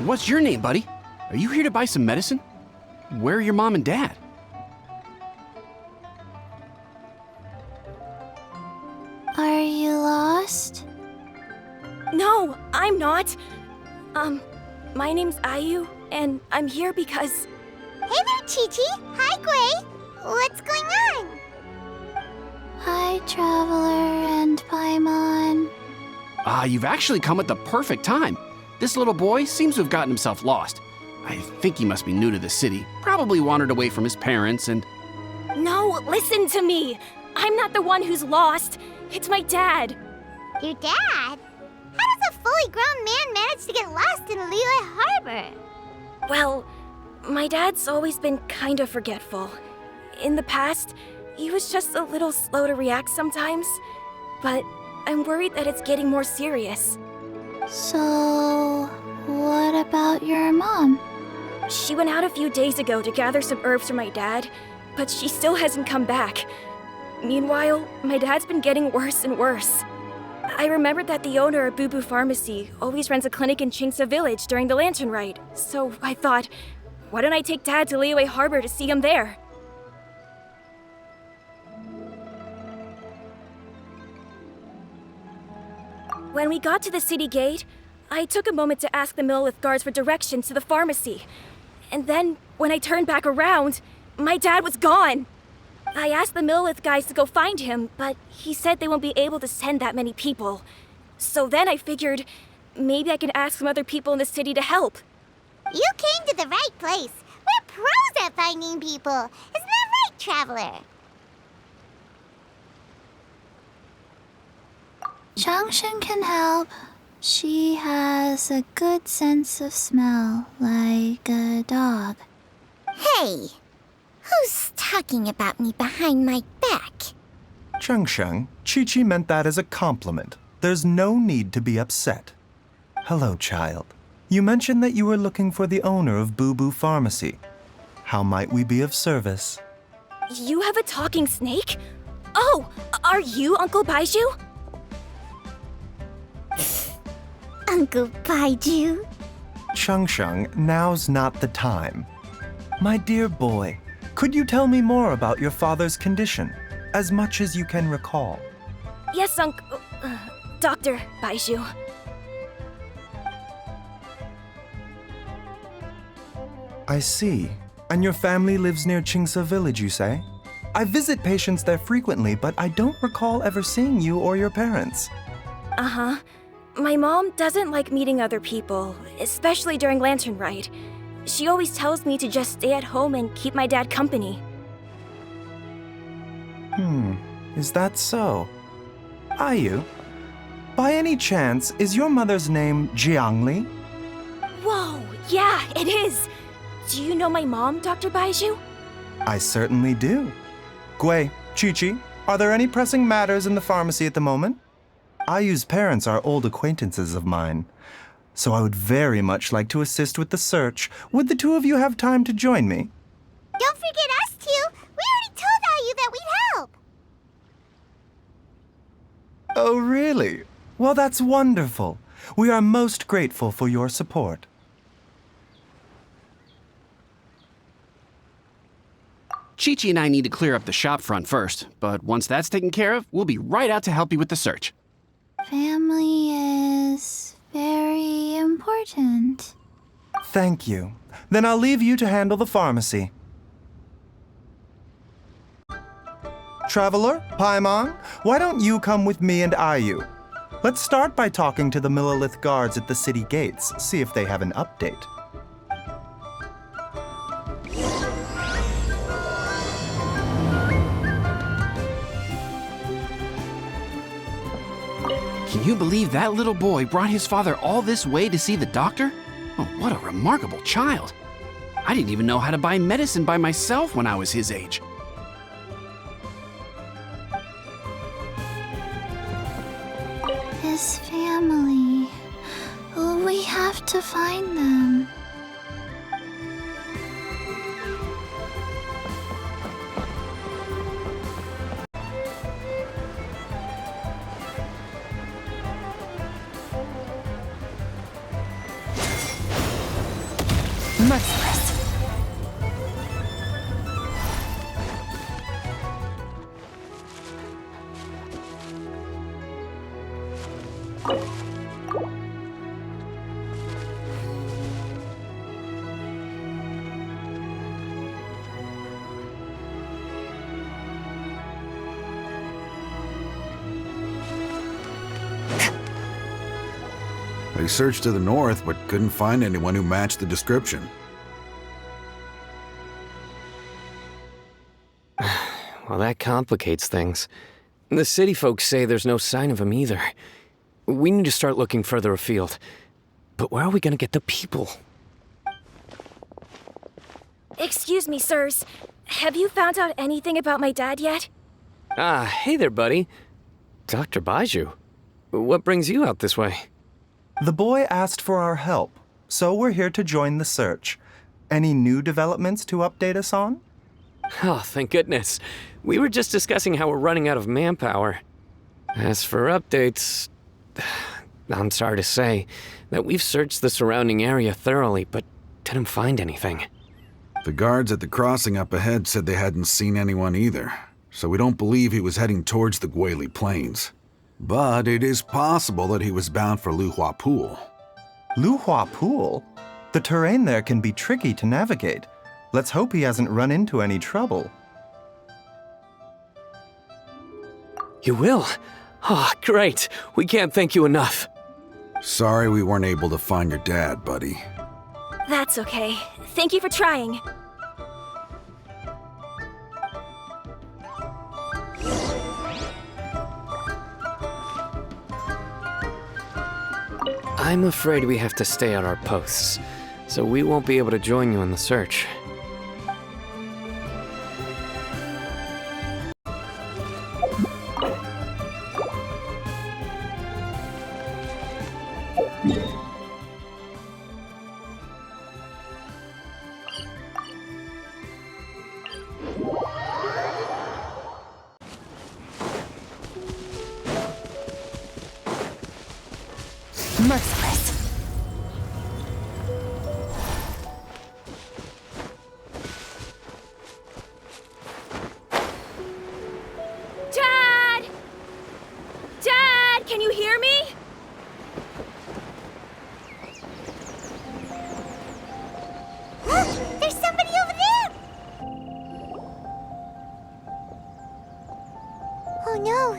What's your name, buddy? Are you here to buy some medicine? Where are your mom and dad? Are you lost? No, I'm not. My name's Ayu, and I'm here because... Hey there, Chi-Chi. Hi, Gui. What's going on? Hi, Traveler and Paimon. You've actually come at the perfect time. This little boy seems to have gotten himself lost. I think he must be new to the city, probably wandered away from his parents and... No, listen to me. I'm not the one who's lost. It's my dad. Your dad? How does a fully grown man manage to get lost in Liyue Harbor? Well, my dad's always been kind of forgetful. In the past, he was just a little slow to react sometimes. But I'm worried that it's getting more serious. So, what about your mom? She went out a few days ago to gather some herbs for my dad, but she still hasn't come back. Meanwhile, my dad's been getting worse and worse. I remembered that the owner of Boo Boo Pharmacy always runs a clinic in Chingsa Village during the Lantern Rite, so I thought, why don't I take Dad to Liyue Harbor to see him there? When we got to the city gate, I took a moment to ask the Millelith guards for directions to the pharmacy. And then, when I turned back around, my dad was gone. I asked the Millelith guys to go find him, but he said they won't be able to send that many people. So then I figured, maybe I could ask some other people in the city to help. You came to the right place. We're pros at finding people. Isn't that right, Traveler? Changshen can help. She has a good sense of smell, like a dog. Hey, who's talking about me behind my back? Changsheng, Chi-Chi meant that as a compliment. There's no need to be upset. Hello, child. You mentioned that you were looking for the owner of Boo Boo Pharmacy. How might we be of service? You have a talking snake? Oh, are you Uncle Baiju? Uncle Baiju? Changsheng, now's not the time. My dear boy, could you tell me more about your father's condition, as much as you can recall? Yes, Dr. Baiju. I see. And your family lives near Chingsa Village, you say? I visit patients there frequently, but I don't recall ever seeing you or your parents. Uh-huh. My mom doesn't like meeting other people, especially during Lantern Rite. She always tells me to just stay at home and keep my dad company. Is that so? Ayu, by any chance, is your mother's name Jiangli? Whoa, yeah, it is! Do you know my mom, Dr. Baiju? I certainly do. Gui, Chi-Chi, are there any pressing matters in the pharmacy at the moment? Ayu's parents are old acquaintances of mine, so I would very much like to assist with the search. Would the two of you have time to join me? Don't forget us two. We already told Ayu that we'd help. Oh, really? Well, that's wonderful. We are most grateful for your support. Chi-Chi and I need to clear up the shop front first, but once that's taken care of, we'll be right out to help you with the search. Family is very important. Thank you. Then I'll leave you to handle the pharmacy. Traveler, Paimon, why don't you come with me and Ayu? Let's start by talking to the Millelith guards at the city gates, see if they have an update. Can you believe that little boy brought his father all this way to see the doctor? Oh, what a remarkable child. I didn't even know how to buy medicine by myself when I was his age. His family family. We have to find them. Merciless. They searched to the north, but couldn't find anyone who matched the description. Well, that complicates things. The city folks say there's no sign of him either. We need to start looking further afield. But where are we gonna get the people? Excuse me, sirs. Have you found out anything about my dad yet? Ah, hey there, buddy. Dr. Baiju. What brings you out this way? The boy asked for our help, so we're here to join the search. Any new developments to update us on? Oh, thank goodness. We were just discussing how we're running out of manpower. As for updates, I'm sorry to say that we've searched the surrounding area thoroughly, but didn't find anything. The guards at the crossing up ahead said they hadn't seen anyone either, so we don't believe he was heading towards the Guili Plains. But it is possible that he was bound for Luhua Pool. Luhua Pool? The terrain there can be tricky to navigate. Let's hope he hasn't run into any trouble. You will? Oh, great. We can't thank you enough. Sorry we weren't able to find your dad, buddy. That's okay. Thank you for trying. I'm afraid we have to stay at our posts, so we won't be able to join you in the search. Merciless. Dad! Dad, can you hear me? There's somebody over there! Oh no,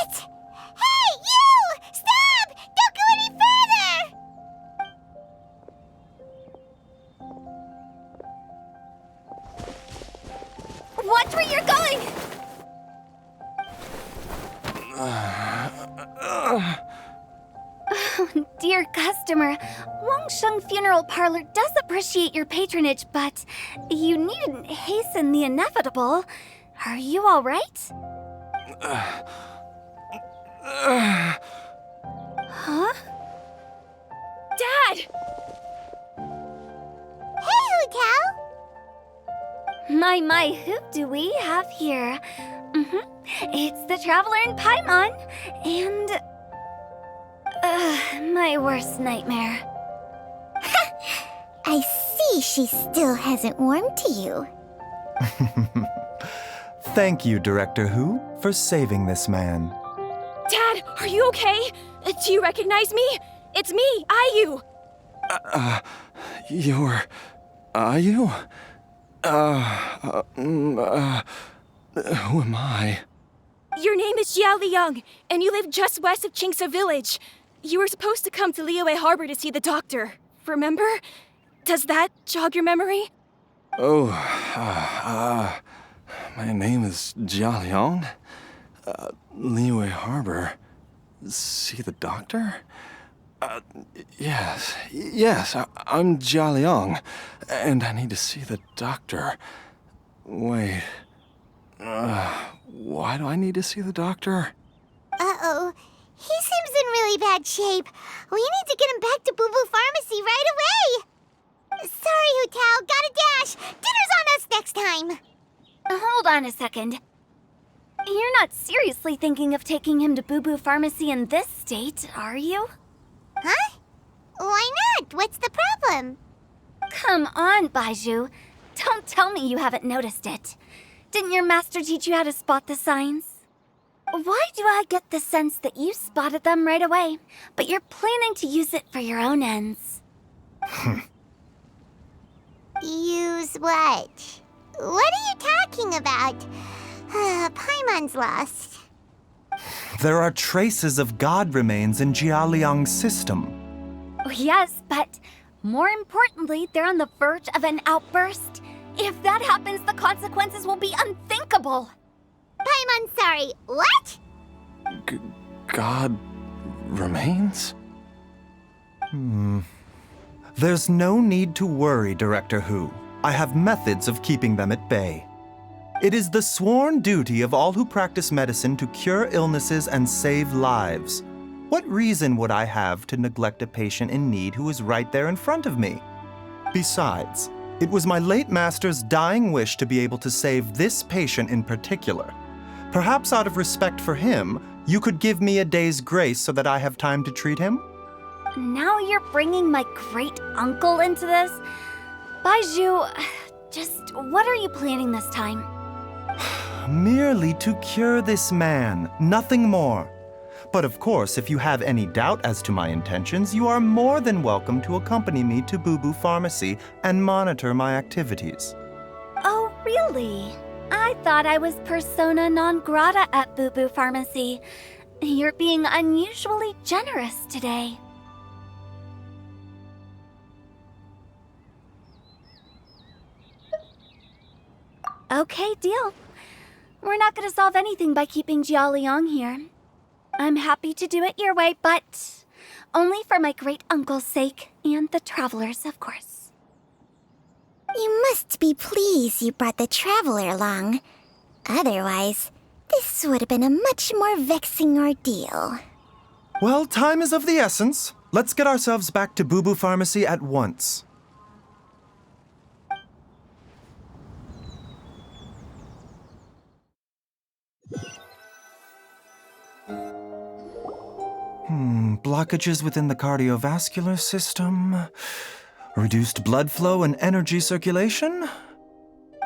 it's... Hey, you! Stop! Don't go any further! Watch where you're going! Dear customer, Wangsheng Funeral Parlor does appreciate your patronage, but you needn't hasten the inevitable. Are you all right? Huh? Dad! Hey, Hu Tao! My, who do we have here? It's the Traveler in Paimon, and... my worst nightmare. I see she still hasn't warmed to you. Thank you, Director Hu, for saving this man. Dad, are you okay? Do you recognize me? It's me, Ayu! You're... Ayu? Who am I? Your name is Jia Liang, and you live just west of Qingse Village. You were supposed to come to Liyue Harbor to see the doctor, remember? Does that jog your memory? Oh, my name is Jia Liang. Liyue Harbor. See the doctor? Yes, I'm Jia Liang, and I need to see the doctor. Wait, why do I need to see the doctor? Uh-oh. He seems in really bad shape. We need to get him back to Boo Boo Pharmacy right away. Sorry, Hu Tao. Gotta dash. Dinner's on us next time. Hold on a second. You're not seriously thinking of taking him to Boo Boo Pharmacy in this state, are you? Huh? Why not? What's the problem? Come on, Baizhu. Don't tell me you haven't noticed it. Didn't your master teach you how to spot the signs? Why do I get the sense that you spotted them right away, but you're planning to use it for your own ends? Use what? What are you talking about? Paimon's lost. There are traces of god remains in Jialiang's system. Yes, but more importantly, they're on the verge of an outburst. If that happens, the consequences will be unthinkable. Paimon, sorry. What? God remains? There's no need to worry, Director Hu. I have methods of keeping them at bay. It is the sworn duty of all who practice medicine to cure illnesses and save lives. What reason would I have to neglect a patient in need who is right there in front of me? Besides, it was my late master's dying wish to be able to save this patient in particular. Perhaps out of respect for him, you could give me a day's grace so that I have time to treat him? Now you're bringing my great-uncle into this? Baizhu, just what are you planning this time? Merely to cure this man, nothing more. But of course, if you have any doubt as to my intentions, you are more than welcome to accompany me to Boo Boo Pharmacy and monitor my activities. Oh, really? I thought I was persona non grata at Boo Boo Pharmacy. You're being unusually generous today. Okay, deal. We're not going to solve anything by keeping Jialiang here. I'm happy to do it your way, but only for my great-uncle's sake and the travelers, of course. You must be pleased you brought the traveler along. Otherwise, this would have been a much more vexing ordeal. Well, time is of the essence. Let's get ourselves back to Boo Boo Pharmacy at once. Blockages within the cardiovascular system, reduced blood flow and energy circulation?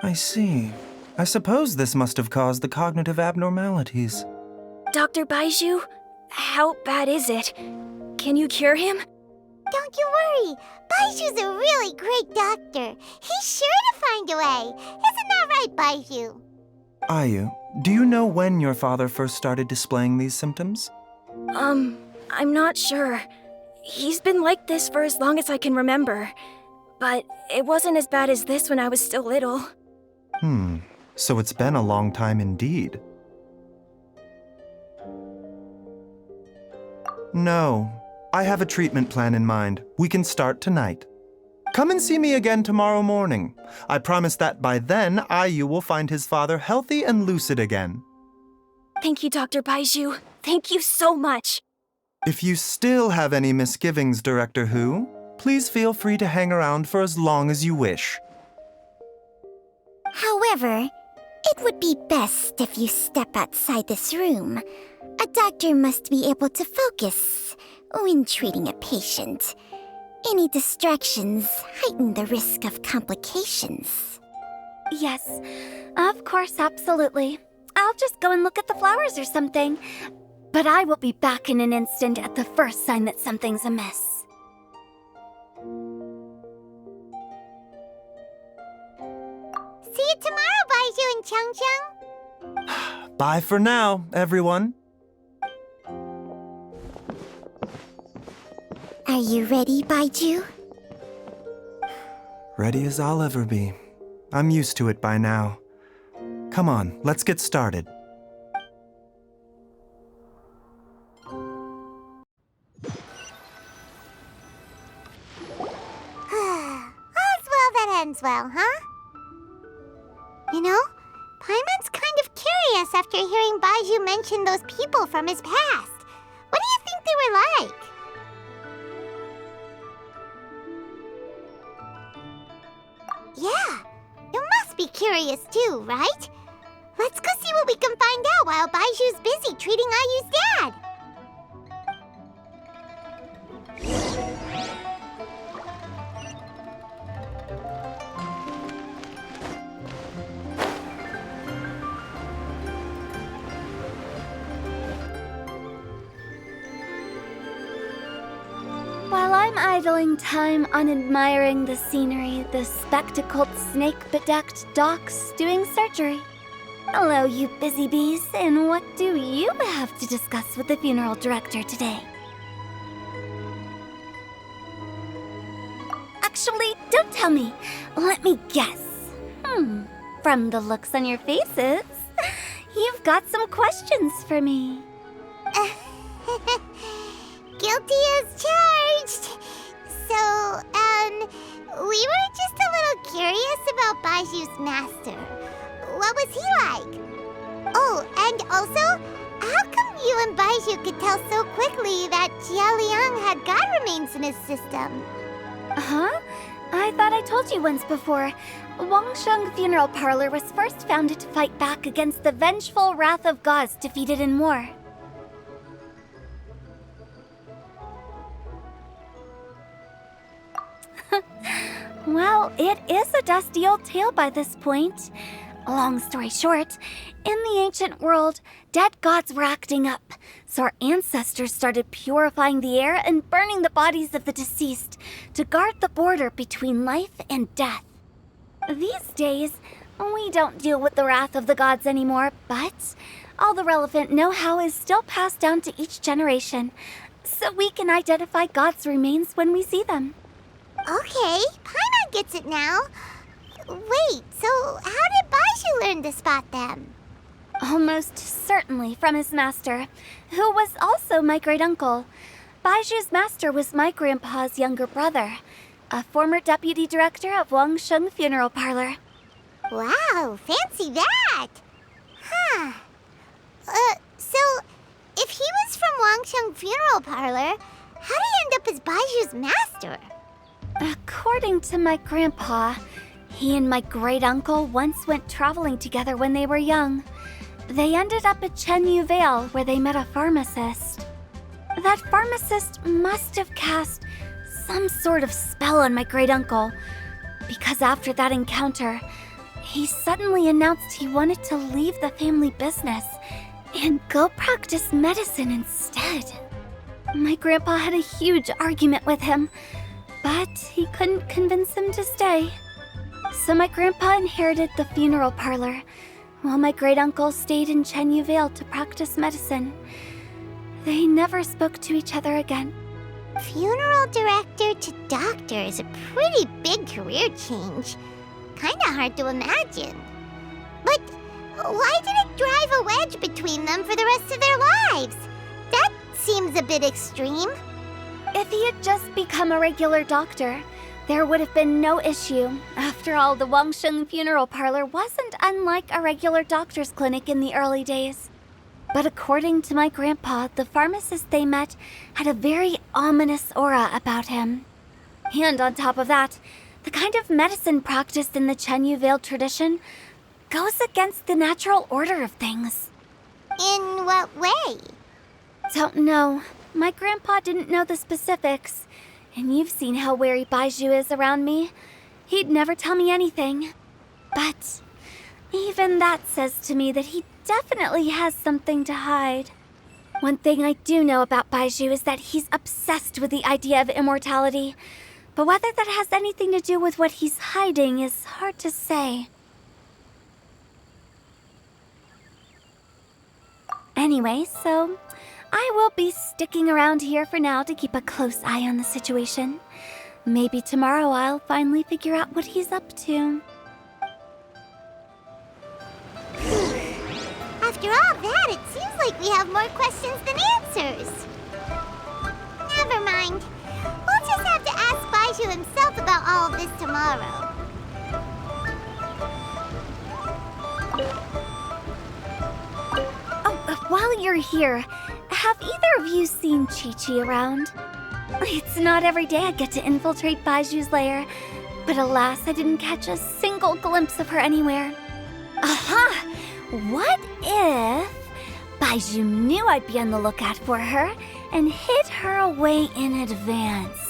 I see. I suppose this must have caused the cognitive abnormalities. Dr. Baizhu, how bad is it? Can you cure him? Don't you worry. Baizhu's a really great doctor. He's sure to find a way. Isn't that right, Baizhu? Ayu, do you know when your father first started displaying these symptoms? I'm not sure. He's been like this for as long as I can remember. But it wasn't as bad as this when I was still little. So it's been a long time indeed. No, I have a treatment plan in mind. We can start tonight. Come and see me again tomorrow morning. I promise that by then, Ayu will find his father healthy and lucid again. Thank you, Dr. Baizhu. Thank you so much. If you still have any misgivings, Director Hu, please feel free to hang around for as long as you wish. However, it would be best if you step outside this room. A doctor must be able to focus when treating a patient. Any distractions heighten the risk of complications. Yes, of course, absolutely. I'll just go and look at the flowers or something. But I will be back in an instant at the first sign that something's amiss. See you tomorrow, Baizhu and Changcheng. Bye for now, everyone. Are you ready, Baizhu? Ready as I'll ever be. I'm used to it by now. Come on, let's get started. All's well that ends well, huh? You know, Paimon's kind of curious after hearing Baizhu mention those people from his past. What do they were like? Yeah, you must be curious too, right? Let's go see what we can find out while Baiju's busy treating Ayu's dad. While I'm idling time on admiring the scenery, the spectacled snake-bedecked doc's doing surgery. Hello, you busy bees, and what do you have to discuss with the funeral director today? Actually, don't tell me. Let me guess. From the looks on your faces, you've got some questions for me. Guilty as charged. So, we were just a little curious about Baiju's master. What was he like? Oh, and also, how come you and Baiju could tell so quickly that Jia Liang had god remains in his system? Huh? I thought I told you once before. Wangsheng Funeral Parlor was first founded to fight back against the vengeful wrath of gods defeated in war. Well, it is a dusty old tale by this point. Long story short, in the ancient world, dead gods were acting up, so our ancestors started purifying the air and burning the bodies of the deceased to guard the border between life and death. These days, we don't deal with the wrath of the gods anymore, but all the relevant know-how is still passed down to each generation, so we can identify gods' remains when we see them. Okay, Paimon gets it now. Wait, so how did Baiju learn to spot them? Almost certainly from his master, who was also my great-uncle. Baiju's master was my grandpa's younger brother, a former deputy director of Wangsheng Funeral Parlor. Wow, fancy that! Huh. So, if he was from Wangsheng Funeral Parlor, how did he end up as Baiju's master? According to my grandpa, he and my great-uncle once went traveling together when they were young. They ended up at Chenyu Vale, where they met a pharmacist. That pharmacist must have cast some sort of spell on my great-uncle, because after that encounter, he suddenly announced he wanted to leave the family business and go practice medicine instead. My grandpa had a huge argument with him, but he couldn't convince him to stay. So my grandpa inherited the funeral parlor, while my great-uncle stayed in Chenyu Vale to practice medicine. They never spoke to each other again. Funeral director to doctor is a pretty big career change. Kinda hard to imagine. But why did it drive a wedge between them for the rest of their lives? That seems a bit extreme. If he had just become a regular doctor, there would have been no issue. After all, the Wangsheng Funeral Parlor wasn't unlike a regular doctor's clinic in the early days. But according to my grandpa, the pharmacist they met had a very ominous aura about him. And on top of that, the kind of medicine practiced in the Chenyu Vale tradition goes against the natural order of things. In what way? Don't know. My grandpa didn't know the specifics. And you've seen how wary Baiju is around me. He'd never tell me anything. But even that says to me that he definitely has something to hide. One thing I do know about Baiju is that he's obsessed with the idea of immortality. But whether that has anything to do with what he's hiding is hard to say. Anyway, so I will be sticking around here for now to keep a close eye on the situation. Maybe tomorrow I'll finally figure out what he's up to. After all that, it seems like we have more questions than answers. Never mind. We'll just have to ask Baiju himself about all of this tomorrow. while you're here, have either of you seen Chi-Chi around? It's not every day I get to infiltrate Baiju's lair, but alas, I didn't catch a single glimpse of her anywhere. Aha! What if Baiju knew I'd be on the lookout for her and hid her away in advance?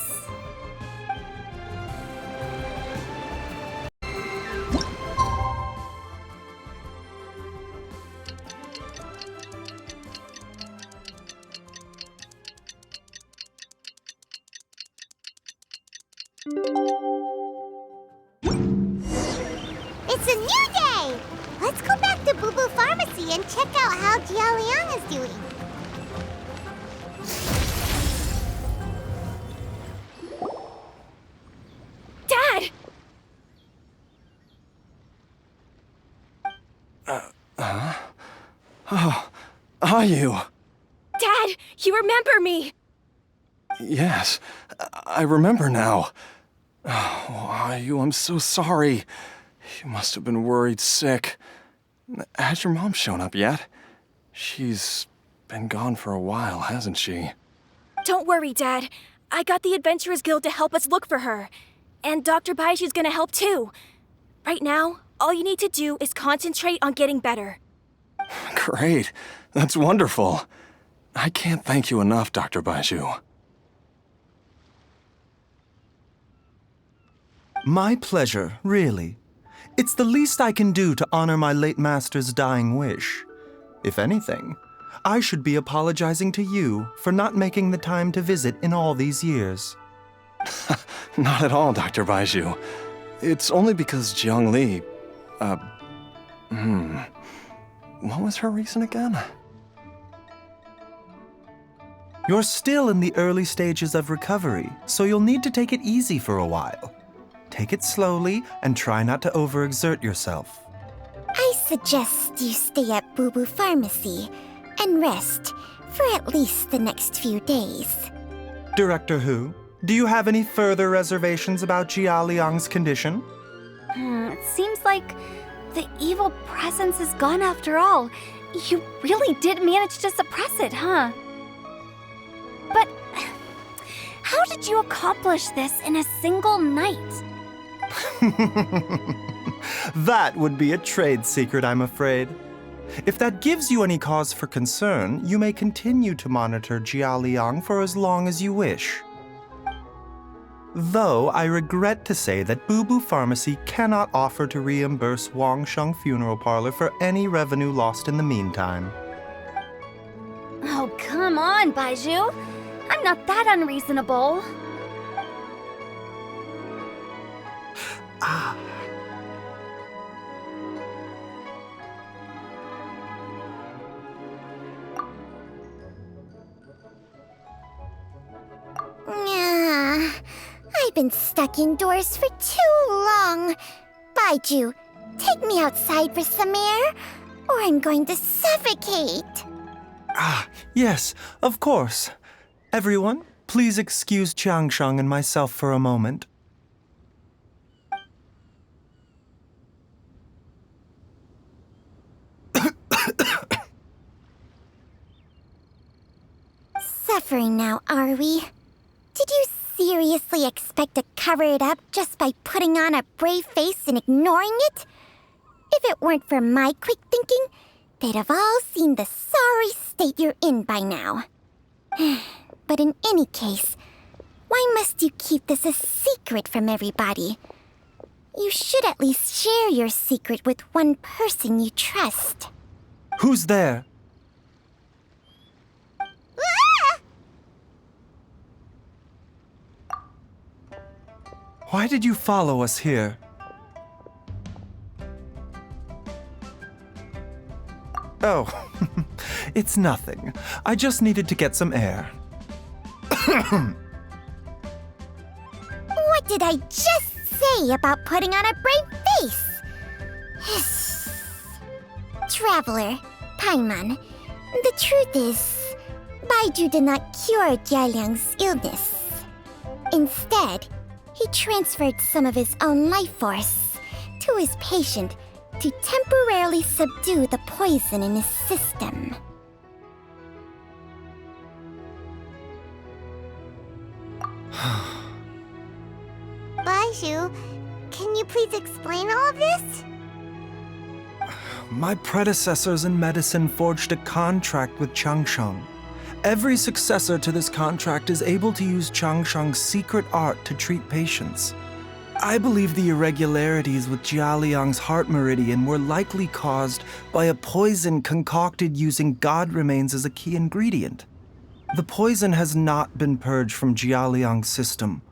It's a new day! Let's go back to Boo Boo Pharmacy and check out how Jia Liang is doing. Dad! Oh, are you? Dad, you remember me! Yes, I remember now. Oh, are you? I'm so sorry. You must have been worried sick. Has your mom shown up yet? She's been gone for a while, hasn't she? Don't worry, Dad. I got the Adventurers Guild to help us look for her. And Dr. Baiju's gonna help too. Right now, all you need to do is concentrate on getting better. Great. That's wonderful. I can't thank you enough, Dr. Baiju. My pleasure, really. It's the least I can do to honor my late master's dying wish. If anything, I should be apologizing to you for not making the time to visit in all these years. Not at all, Dr. Baiju. It's only because Jiang Li... What was her reason again? You're still in the early stages of recovery, so you'll need to take it easy for a while. Take it slowly and try not to overexert yourself. I suggest you stay at Boo Boo Pharmacy and rest for at least the next few days. Director Hu, do you have any further reservations about Jia Liang's condition? It seems like the evil presence is gone after all. You really did manage to suppress it, huh? But how did you accomplish this in a single night? That would be a trade secret, I'm afraid. If that gives you any cause for concern, you may continue to monitor Jia Liang for as long as you wish. Though I regret to say that Boo Boo Pharmacy cannot offer to reimburse Wang Sheng Funeral Parlor for any revenue lost in the meantime. Oh, come on, Baiju. I'm not that unreasonable. I've been stuck indoors for too long. Baiju, take me outside for some air, or I'm going to suffocate. Yes, of course. Everyone, please excuse Qiangsheng and myself for a moment. Suffering now, are we? Did you seriously expect to cover it up just by putting on a brave face and ignoring it? If it weren't for my quick thinking, they'd have all seen the sorry state you're in by now. But in any case, why must you keep this a secret from everybody? You should at least share your secret with one person you trust. Who's there? Why did you follow us here? Oh, it's nothing. I just needed to get some air. What did I just say about putting on a brave face? Traveler, Paimon, the truth is, Baiju did not cure Jia Liang's illness. Instead, he transferred some of his own life force to his patient to temporarily subdue the poison in his system. Baizhu, can you please explain all of this? My predecessors in medicine forged a contract with Changsheng. Every successor to this contract is able to use Changsheng's secret art to treat patients. I believe the irregularities with Jialiang's heart meridian were likely caused by a poison concocted using god remains as a key ingredient. The poison has not been purged from Jialiang's system.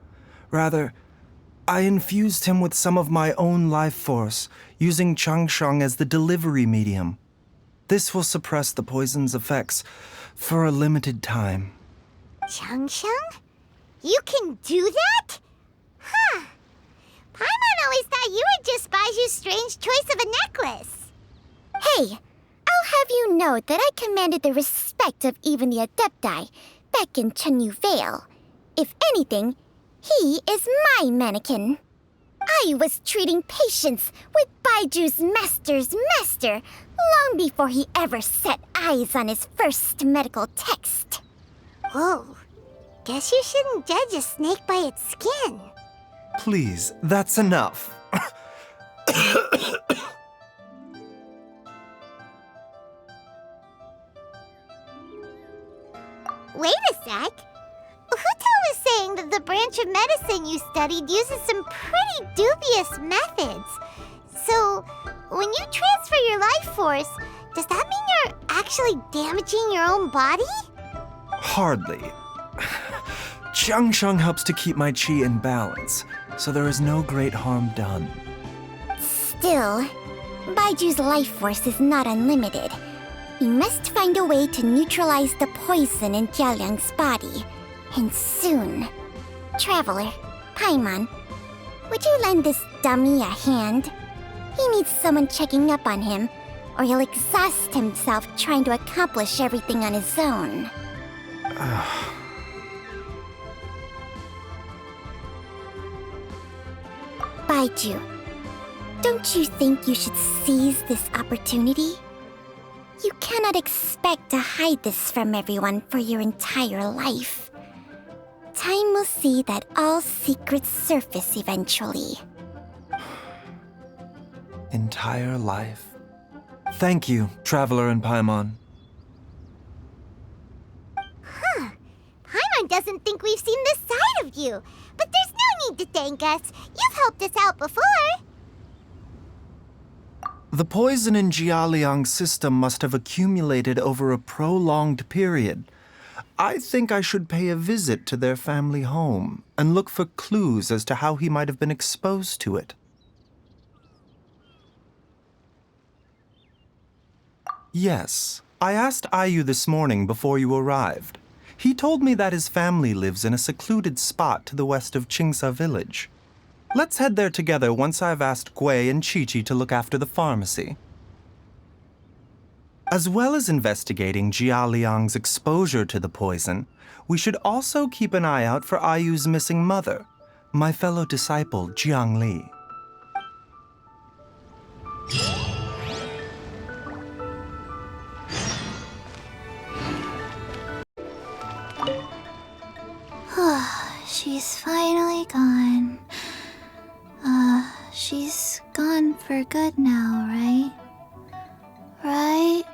Rather, I infused him with some of my own life force, using Changsheng as the delivery medium. This will suppress the poison's effects for a limited time. Changsheng? You can do that? Huh. Paimon always thought you were just Baizhu's strange choice of a necklace. Hey, I'll have you know that I commanded the respect of even the Adepti back in Chenyu Vale. If anything, he is my mannequin. I was treating patients with Baiju's master's master long before he ever set eyes on his first medical text. Whoa. Guess you shouldn't judge a snake by its skin. Please, that's enough. Wait a sec. Huto was saying that the branch of medicine you studied uses some pretty dubious methods. So, when you transfer your life force, does that mean you're actually damaging your own body? Hardly. Changsheng helps to keep my chi in balance, so there is no great harm done. Still, Baiju's life force is not unlimited. We must find a way to neutralize the poison in Jialiang's body. And soon. Traveler, Paimon, would you lend this dummy a hand? He needs someone checking up on him, or he'll exhaust himself trying to accomplish everything on his own. Baizhu, don't you think you should seize this opportunity? You cannot expect to hide this from everyone for your entire life. Time will see that all secrets surface eventually. Entire life. Thank you, Traveler and Paimon. Huh. Paimon doesn't think we've seen this side of you. But there's no need to thank us. You've helped us out before. The poison in Jialiang's system must have accumulated over a prolonged period. I think I should pay a visit to their family home and look for clues as to how he might have been exposed to it. Yes, I asked Ayu this morning before you arrived. He told me that his family lives in a secluded spot to the west of Qingsa village. Let's head there together once I've asked Gui and Qiqi to look after the pharmacy. As well as investigating Jialiang's exposure to the poison, we should also keep an eye out for Ayu's missing mother, my fellow disciple Jiang Li. She's finally gone. She's gone for good now, right? Right?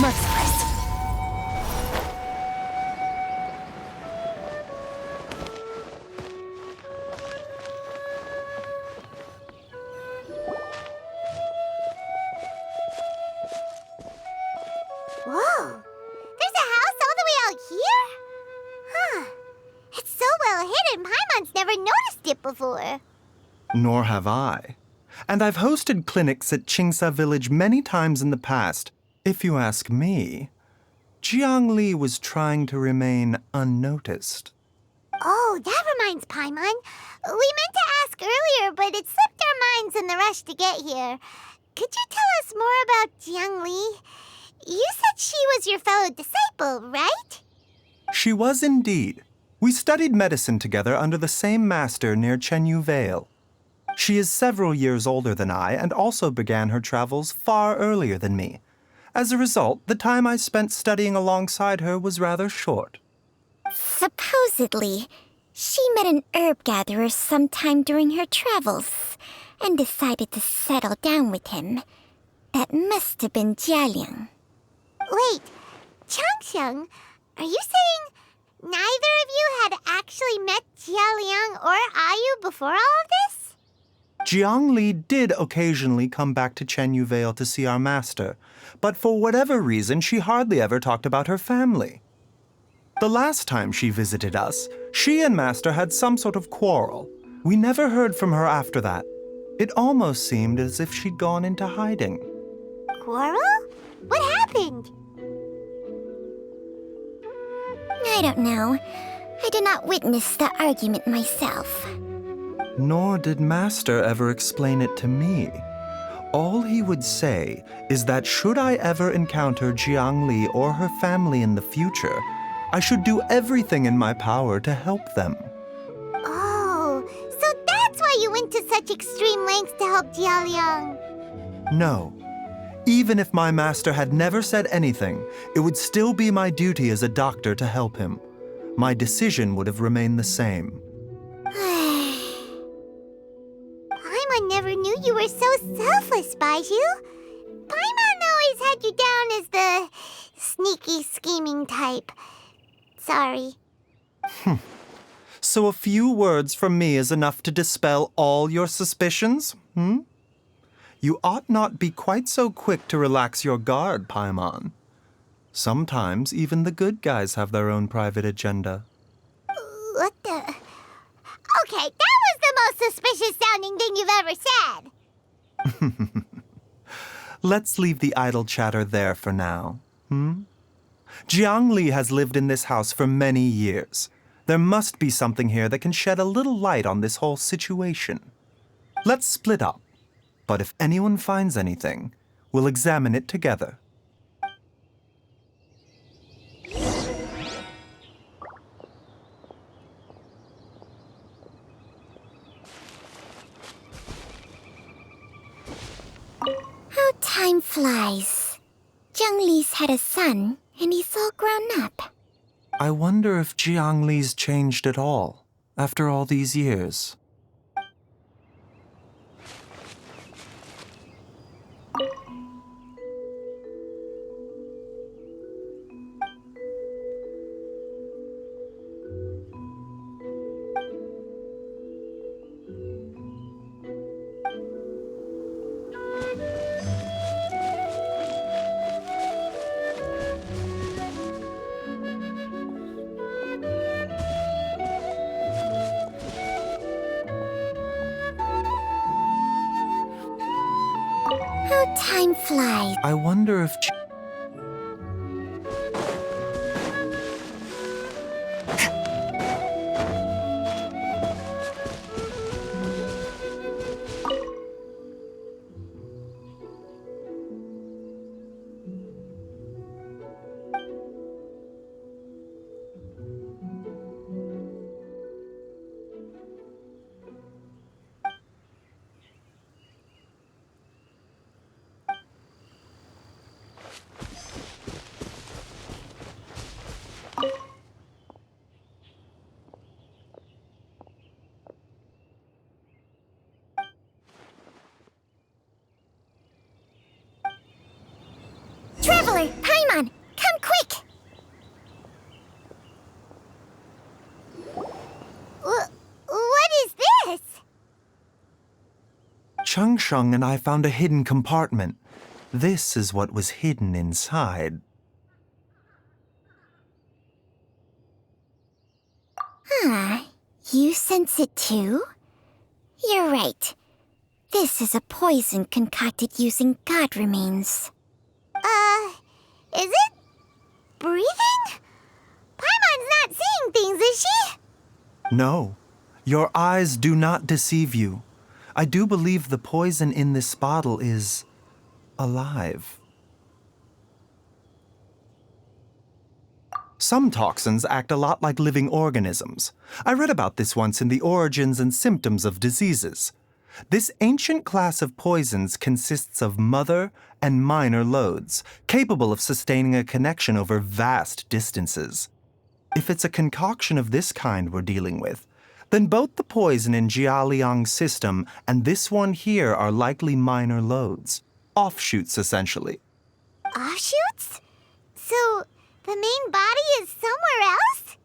Merciless. Whoa! There's a house all the way out here? Huh. It's so well hidden, Paimon's never noticed it before. Nor have I. And I've hosted clinics at Qingsa village many times in the past. If you ask me, Jiang Li was trying to remain unnoticed. Oh, that reminds Paimon. We meant to ask earlier, but it slipped our minds in the rush to get here. Could you tell us more about Jiang Li? You said she was your fellow disciple, right? She was indeed. We studied medicine together under the same master near Chenyu Vale. She is several years older than I and also began her travels far earlier than me. As a result, the time I spent studying alongside her was rather short. Supposedly, she met an herb gatherer sometime during her travels and decided to settle down with him. That must have been Jialiang. Wait, Changsheng, are you saying neither of you had actually met Jialiang or Ayu before all of this? Jiang Li did occasionally come back to Chenyu Vale to see our master, but for whatever reason, she hardly ever talked about her family. The last time she visited us, she and Master had some sort of quarrel. We never heard from her after that. It almost seemed as if she'd gone into hiding. Quarrel? What happened? I don't know. I did not witness the argument myself. Nor did Master ever explain it to me. All he would say is that should I ever encounter Jiang Li or her family in the future, I should do everything in my power to help them. Oh, so that's why you went to such extreme lengths to help Jialiang. No. Even if my master had never said anything, it would still be my duty as a doctor to help him. My decision would have remained the same. Paimon never knew you were so selfless, Baizhu. Paimon always had you down as the sneaky, scheming type. Sorry. So a few words from me is enough to dispel all your suspicions, You ought not be quite so quick to relax your guard, Paimon. Sometimes even the good guys have their own private agenda. What the... Okay, that was the most suspicious-sounding thing you've ever said. Let's leave the idle chatter there for now, Jiang Li has lived in this house for many years. There must be something here that can shed a little light on this whole situation. Let's split up. But if anyone finds anything, we'll examine it together. How time flies. Jiang Li's had a son, and he's all grown up. I wonder if Jiang Li's changed at all, after all these years. How time flies. I wonder if... Traveler, Paimon, come quick! What is this? Changsheng and I found a hidden compartment. This is what was hidden inside. You sense it too? You're right. This is a poison concocted using god remains. Is it breathing? Paimon's not seeing things, is she? No, your eyes do not deceive you. I do believe the poison in this bottle is alive. Some toxins act a lot like living organisms. I read about this once in The Origins and Symptoms of Diseases. This ancient class of poisons consists of mother and minor loads, capable of sustaining a connection over vast distances. If it's a concoction of this kind we're dealing with, then both the poison in Jialiang's system and this one here are likely minor loads. Offshoots, essentially. Offshoots? So, the main body is somewhere else?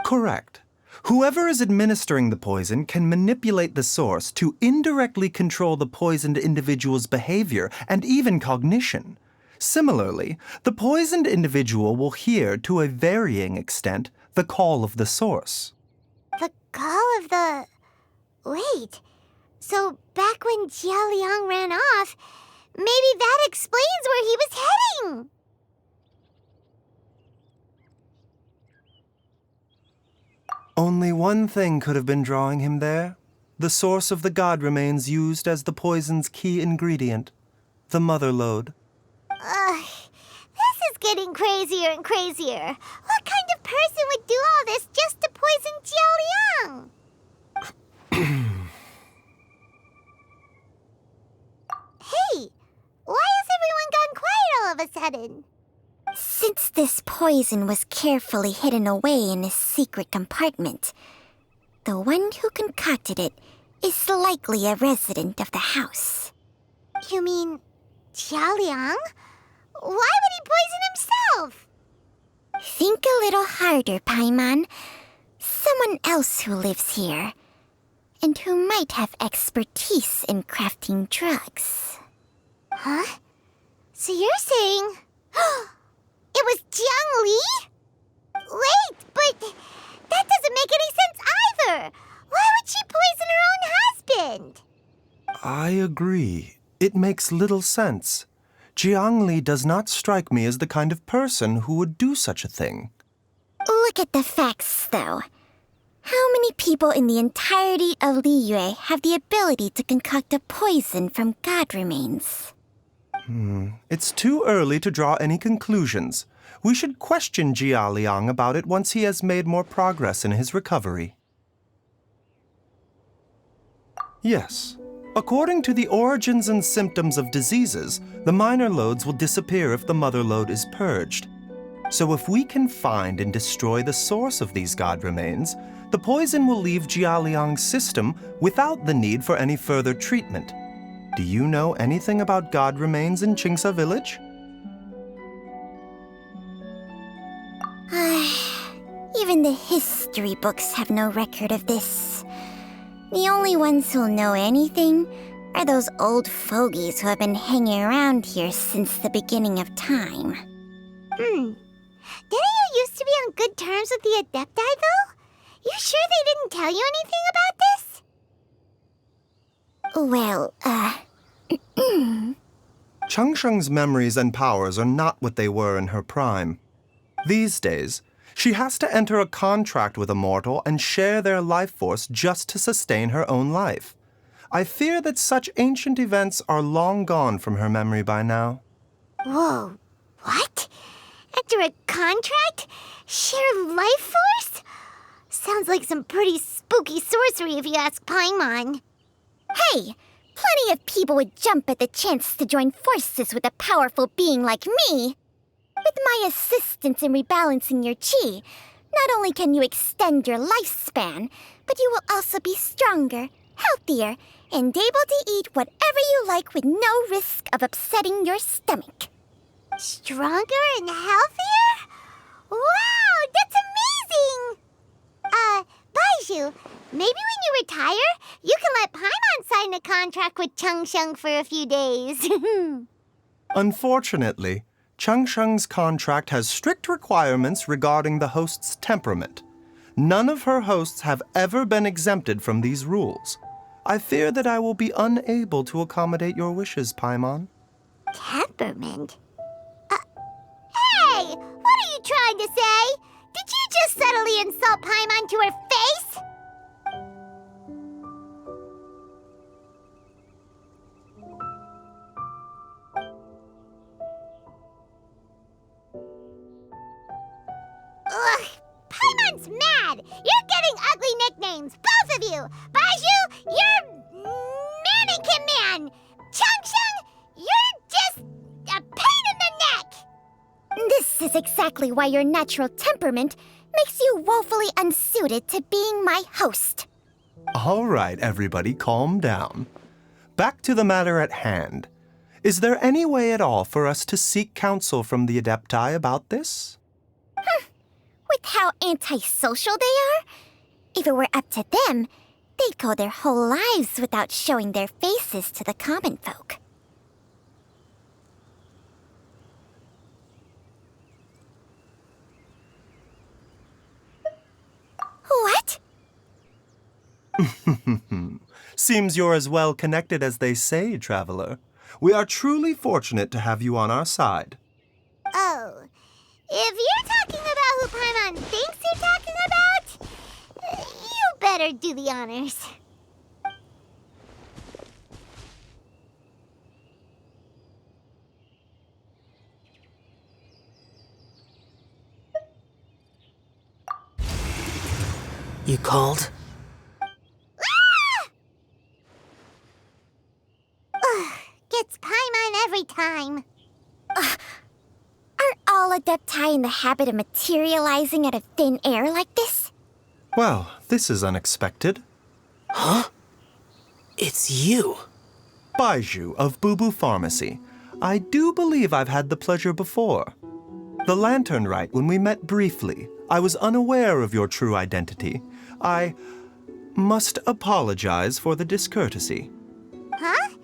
Correct. Whoever is administering the poison can manipulate the source to indirectly control the poisoned individual's behavior and even cognition. Similarly, the poisoned individual will hear, to a varying extent, the call of the source. The call of the... Wait. So, back when Jia Liang ran off, maybe that explains where he was heading! Only one thing could have been drawing him there. The source of the god remains used as the poison's key ingredient, the mother lode. This is getting crazier and crazier. What kind of person would do all this just to poison Jia Liang? Hey, why has everyone gone quiet all of a sudden? Since this poison was carefully hidden away in a secret compartment, the one who concocted it is likely a resident of the house. You mean Jia Liang? Why would he poison himself? Think a little harder, Paimon. Someone else who lives here, and who might have expertise in crafting drugs. Huh? So you're saying... It was Jiang Li? Wait, but that doesn't make any sense either. Why would she poison her own husband? I agree. It makes little sense. Jiang Li does not strike me as the kind of person who would do such a thing. Look at the facts, though. How many people in the entirety of Liyue have the ability to concoct a poison from god remains? It's too early to draw any conclusions. We should question Jia Liang about it once he has made more progress in his recovery. Yes. According to the origins and symptoms of diseases, the minor loads will disappear if the mother lode is purged. So if we can find and destroy the source of these god remains, the poison will leave Jia Liang's system without the need for any further treatment. Do you know anything about god remains in Qingsa village? Even the history books have no record of this. The only ones who'll know anything are those old fogies who have been hanging around here since the beginning of time. Didn't you used to be on good terms with the Adepti, though? You sure they didn't tell you anything about this? Well, Changsheng's memories and powers are not what they were in her prime. These days, she has to enter a contract with a mortal and share their life force just to sustain her own life. I fear that such ancient events are long gone from her memory by now. Whoa, what? Enter a contract? Share life force? Sounds like some pretty spooky sorcery if you ask Paimon. Hey! Plenty of people would jump at the chance to join forces with a powerful being like me. With my assistance in rebalancing your chi, not only can you extend your lifespan, but you will also be stronger, healthier, and able to eat whatever you like with no risk of upsetting your stomach. Stronger and healthier? Wow, that's amazing! Baizhu, maybe when you retire, you can let Paimon sign a contract with Changsheng for a few days. Unfortunately, Changsheng's contract has strict requirements regarding the host's temperament. None of her hosts have ever been exempted from these rules. I fear that I will be unable to accommodate your wishes, Paimon. Temperament? Hey! What are you trying to say? Did you just subtly insult Paimon to her face? bad. You're getting ugly nicknames, both of you. Baizhu, you're Mannequin Man. Chung, you're just a pain in the neck. This is exactly why your natural temperament makes you woefully unsuited to being my host. All right, everybody, calm down. Back to the matter at hand. Is there any way at all for us to seek counsel from the Adepti about this? With how antisocial they are, if it were up to them, they'd go their whole lives without showing their faces to the common folk. What? Seems you're as well connected as they say, traveler. We are truly fortunate to have you on our side. Oh, if you're talking about who Paimon thinks you're talking about, you better do the honors. You called? Gets Paimon every time. Are all Adepti in the habit of materializing out of thin air like this? Well, this is unexpected. Huh? It's you. Baizhu of Bubu Pharmacy. I do believe I've had the pleasure before. The Lantern Rite, when we met briefly, I was unaware of your true identity. I must apologize for the discourtesy. Huh?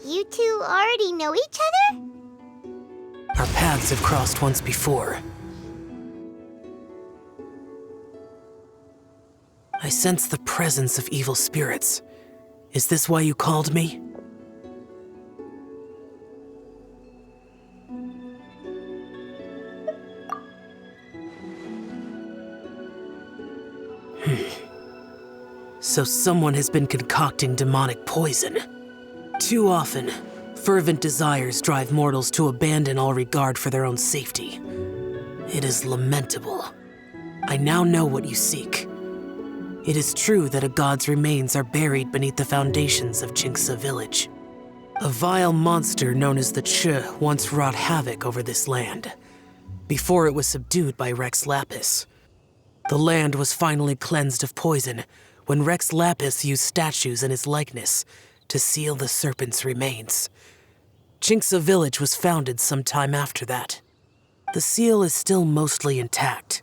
You two already know each other? Our paths have crossed once before. I sense the presence of evil spirits. Is this why you called me? So someone has been concocting demonic poison. Too often, fervent desires drive mortals to abandon all regard for their own safety. It is lamentable. I now know what you seek. It is true that a god's remains are buried beneath the foundations of Jinxa village. A vile monster known as the Chu once wrought havoc over this land, before it was subdued by Rex Lapis. The land was finally cleansed of poison when Rex Lapis used statues in his likeness to seal the serpent's remains. Jinxa village was founded some time after that. The seal is still mostly intact.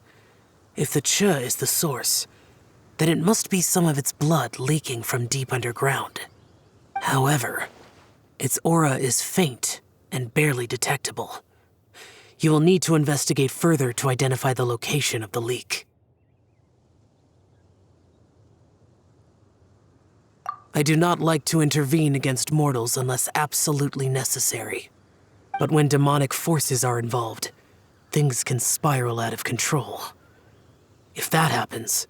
If the Chu is the source, then it must be some of its blood leaking from deep underground. However, its aura is faint and barely detectable. You will need to investigate further to identify the location of the leak. I do not like to intervene against mortals unless absolutely necessary. But when demonic forces are involved, things can spiral out of control. If that happens,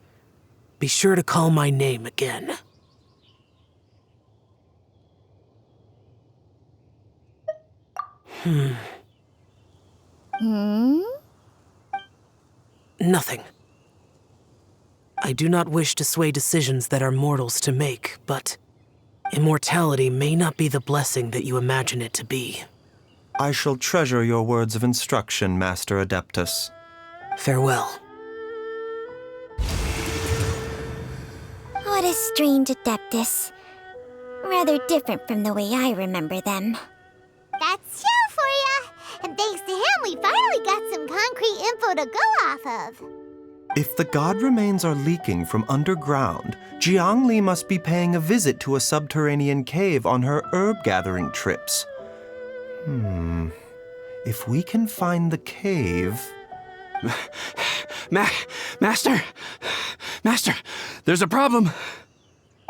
be sure to call my name again. Nothing. I do not wish to sway decisions that are mortals to make, but immortality may not be the blessing that you imagine it to be. I shall treasure your words of instruction, Master Adeptus. Farewell. What a strange Adeptus. Rather different from the way I remember them. That's Xiao for ya! And thanks to him, we finally got some concrete info to go off of. If the god remains are leaking from underground, Jiangli must be paying a visit to a subterranean cave on her herb-gathering trips. If we can find the cave... Master! Master, there's a problem!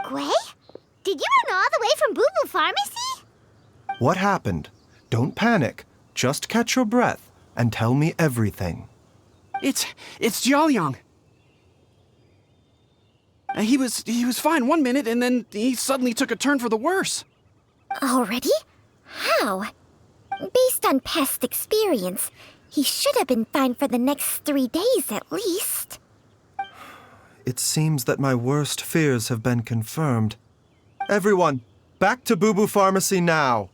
Gui? Did you run all the way from Bubu Pharmacy? What happened? Don't panic. Just catch your breath and tell me everything. It's Jiaoliang. He was fine one minute, and then he suddenly took a turn for the worse. Already? How? Based on past experience, he should have been fine for the next 3 days at least. It seems that my worst fears have been confirmed. Everyone, back to Boo Boo Pharmacy now!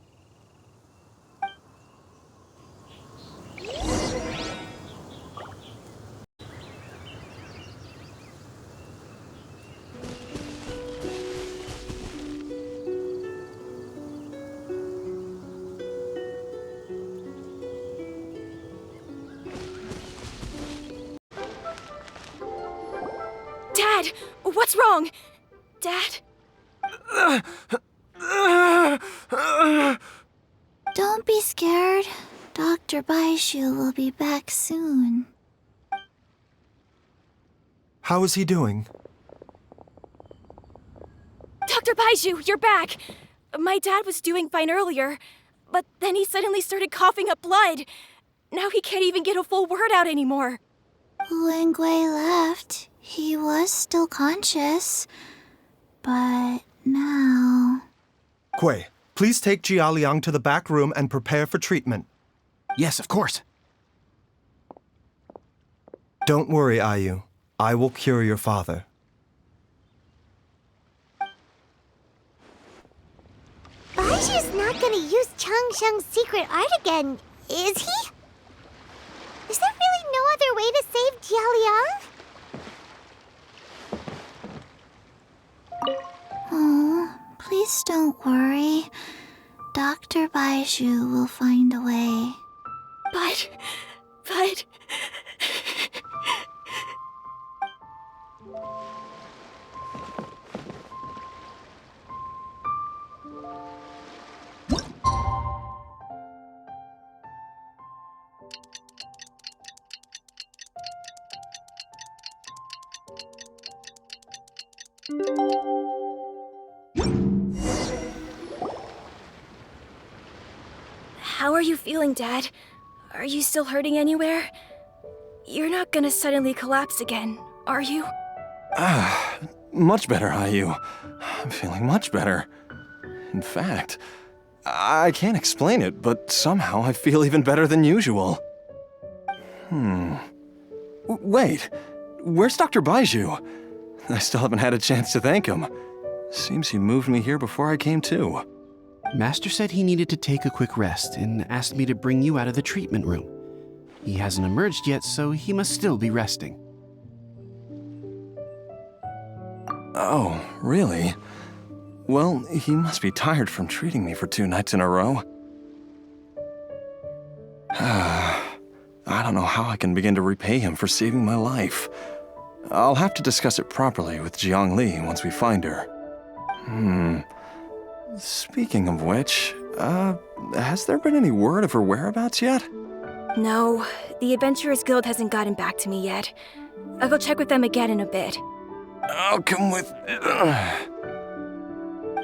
Dad! What's wrong? Dad? Don't be scared. Dr. Baizhu will be back soon. How is he doing? Dr. Baizhu, you're back! My dad was doing fine earlier, but then he suddenly started coughing up blood. Now he can't even get a full word out anymore. When Gui left, he was still conscious. But now... Gui, please take Jialiang to the back room and prepare for treatment. Yes, of course. Don't worry, Ayu. I will cure your father. Baizhu's not gonna use Changsheng's secret art again, is he? Is there really no other way to save Jialiang? Oh, please don't worry. Dr. Baizhu will find a way. But... How are you feeling, Dad? Are you still hurting anywhere? You're not gonna suddenly collapse again, are you? Much better, Ayu. I'm feeling much better. In fact, I can't explain it, but somehow I feel even better than usual. Wait, where's Dr. Baizhu? I still haven't had a chance to thank him. Seems he moved me here before I came to. Master said he needed to take a quick rest and asked me to bring you out of the treatment room. He hasn't emerged yet, so he must still be resting. Oh, really? Well, he must be tired from treating me for 2 nights in a row. I don't know how I can begin to repay him for saving my life. I'll have to discuss it properly with Jiang Li once we find her. Speaking of which, has there been any word of her whereabouts yet? No, the Adventurers Guild hasn't gotten back to me yet. I'll go check with them again in a bit. I'll come with...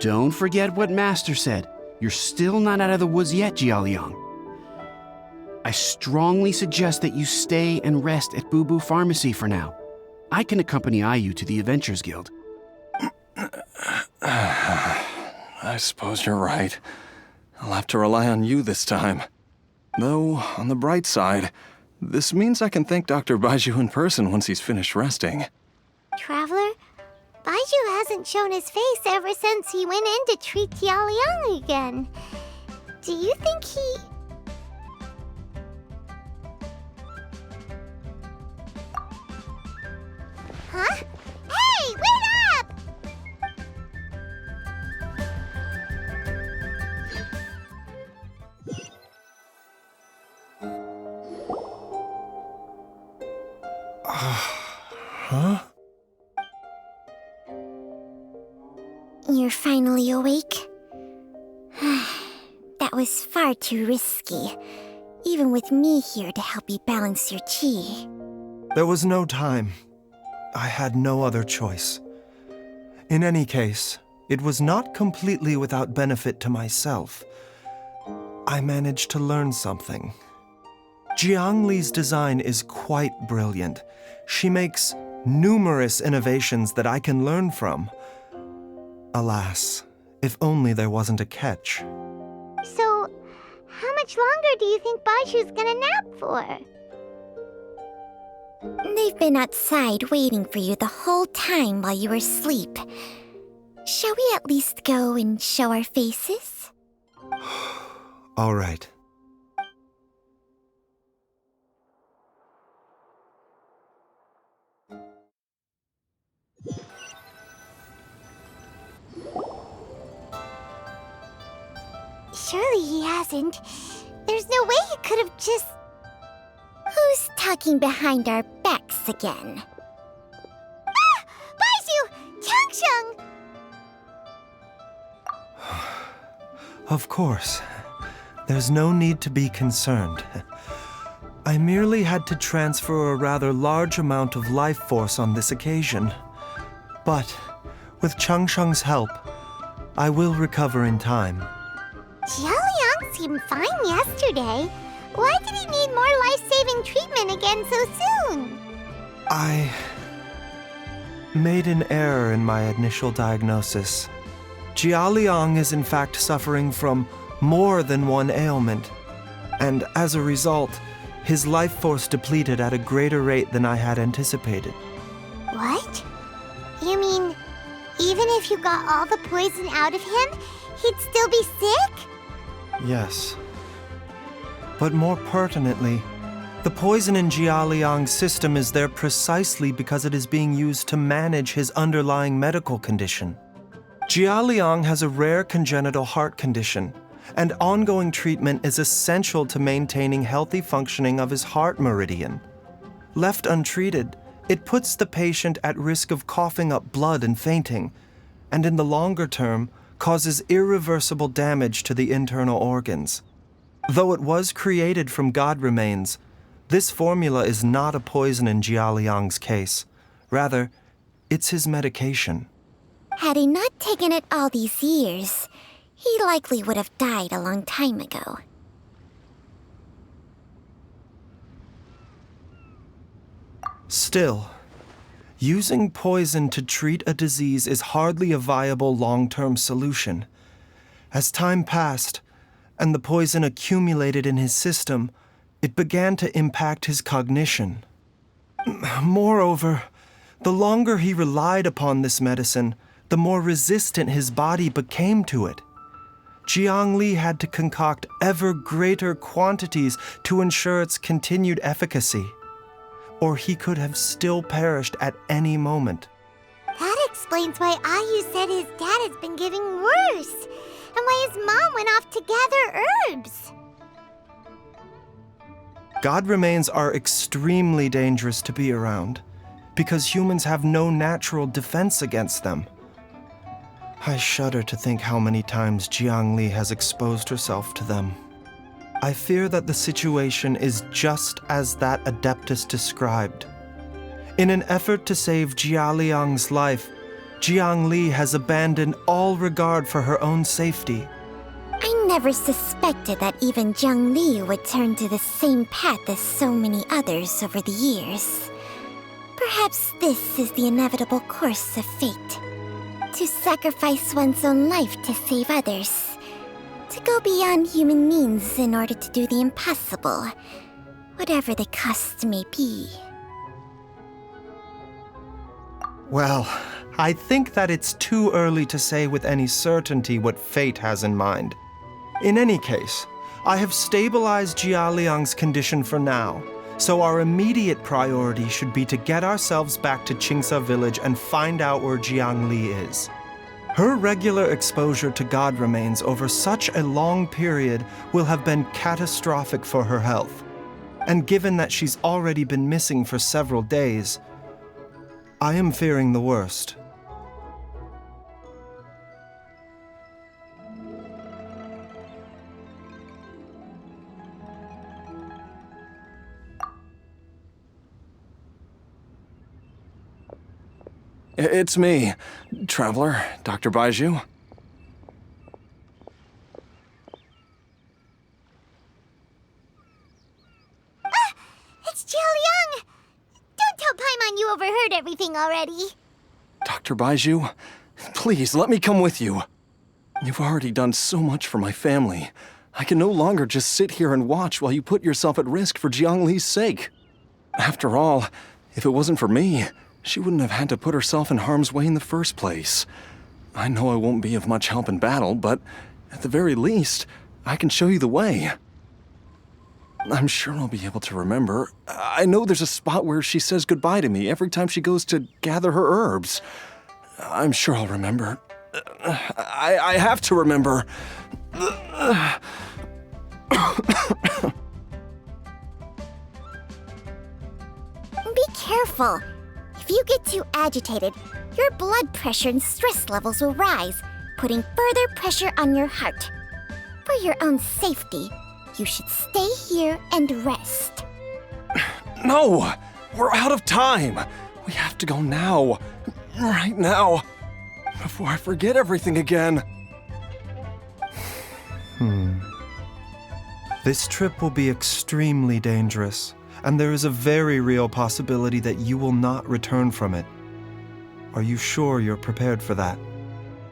Don't forget what Master said. You're still not out of the woods yet, Jialiang. I strongly suggest that you stay and rest at Boo Boo Pharmacy for now. I can accompany Ayu to the Adventurers Guild. I suppose you're right. I'll have to rely on you this time. Though, on the bright side, this means I can thank Dr. Baizhu in person once he's finished resting. Traveler, Baizhu hasn't shown his face ever since he went in to treat Jialiang again. Do you think he... Huh? Hey, wait up! Huh? You're finally awake? That was far too risky, even with me here to help you balance your chi. There was no time. I had no other choice. In any case, it was not completely without benefit to myself. I managed to learn something. Jiang Li's design is quite brilliant. She makes numerous innovations that I can learn from. Alas, if only there wasn't a catch. So, how much longer do you think Baizhu's gonna nap for? They've been outside waiting for you the whole time while you were asleep. Shall we at least go and show our faces? All right. Surely he hasn't. There's no way he could have just... Who's talking behind our backs again? Ah! Baizhu! Changsheng! Of course. There's no need to be concerned. I merely had to transfer a rather large amount of life force on this occasion. But, with Changsheng's help, I will recover in time. Jialiang seemed fine yesterday. Why did he need more life-saving treatment again so soon? I made an error in my initial diagnosis. Jialiang is in fact suffering from more than one ailment, and as a result, his life force depleted at a greater rate than I had anticipated. What? You mean, even if you got all the poison out of him, he'd still be sick? Yes. But more pertinently, the poison in Jialiang's system is there precisely because it is being used to manage his underlying medical condition. Jialiang has a rare congenital heart condition, and ongoing treatment is essential to maintaining healthy functioning of his heart meridian. Left untreated, it puts the patient at risk of coughing up blood and fainting, and in the longer term, causes irreversible damage to the internal organs. Though it was created from God remains, this formula is not a poison in Jialiang's case. Rather, it's his medication. Had he not taken it all these years, he likely would have died a long time ago. Still, using poison to treat a disease is hardly a viable long-term solution. As time passed, and the poison accumulated in his system, it began to impact his cognition. Moreover, the longer he relied upon this medicine, the more resistant his body became to it. Jiang Li had to concoct ever greater quantities to ensure its continued efficacy, or he could have still perished at any moment. That explains why Ayu said his dad has been getting worse, and why his mom went off to gather herbs. God remains are extremely dangerous to be around, because humans have no natural defense against them. I shudder to think how many times Jiang Li has exposed herself to them. I fear that the situation is just as that Adeptus described. In an effort to save Jialiang's life, Jiang Li has abandoned all regard for her own safety. I never suspected that even Jiang Li would turn to the same path as so many others over the years. Perhaps this is the inevitable course of fate. To sacrifice one's own life to save others. To go beyond human means in order to do the impossible, whatever the cost may be. Well, I think that it's too early to say with any certainty what fate has in mind. In any case, I have stabilized Jialiang's condition for now, so our immediate priority should be to get ourselves back to Qingsa village and find out where Jiang Li is. Her regular exposure to God remains over such a long period will have been catastrophic for her health. And given that she's already been missing for several days, I am fearing the worst. It's me, Traveler, Dr. Baizhu. It's Jialiang! Don't tell Paimon you overheard everything already. Dr. Baizhu, please let me come with you. You've already done so much for my family. I can no longer just sit here and watch while you put yourself at risk for Jiang Li's sake. After all, if it wasn't for me, she wouldn't have had to put herself in harm's way in the first place. I know I won't be of much help in battle, but at the very least, I can show you the way. I'm sure I'll be able to remember. I know there's a spot where she says goodbye to me every time she goes to gather her herbs. I'm sure I'll remember. I have to remember. Be careful. If you get too agitated, your blood pressure and stress levels will rise, putting further pressure on your heart. For your own safety, you should stay here and rest. No! We're out of time! We have to go now. Right now. Before I forget everything again. This trip will be extremely dangerous, and there is a very real possibility that you will not return from it. Are you sure you're prepared for that?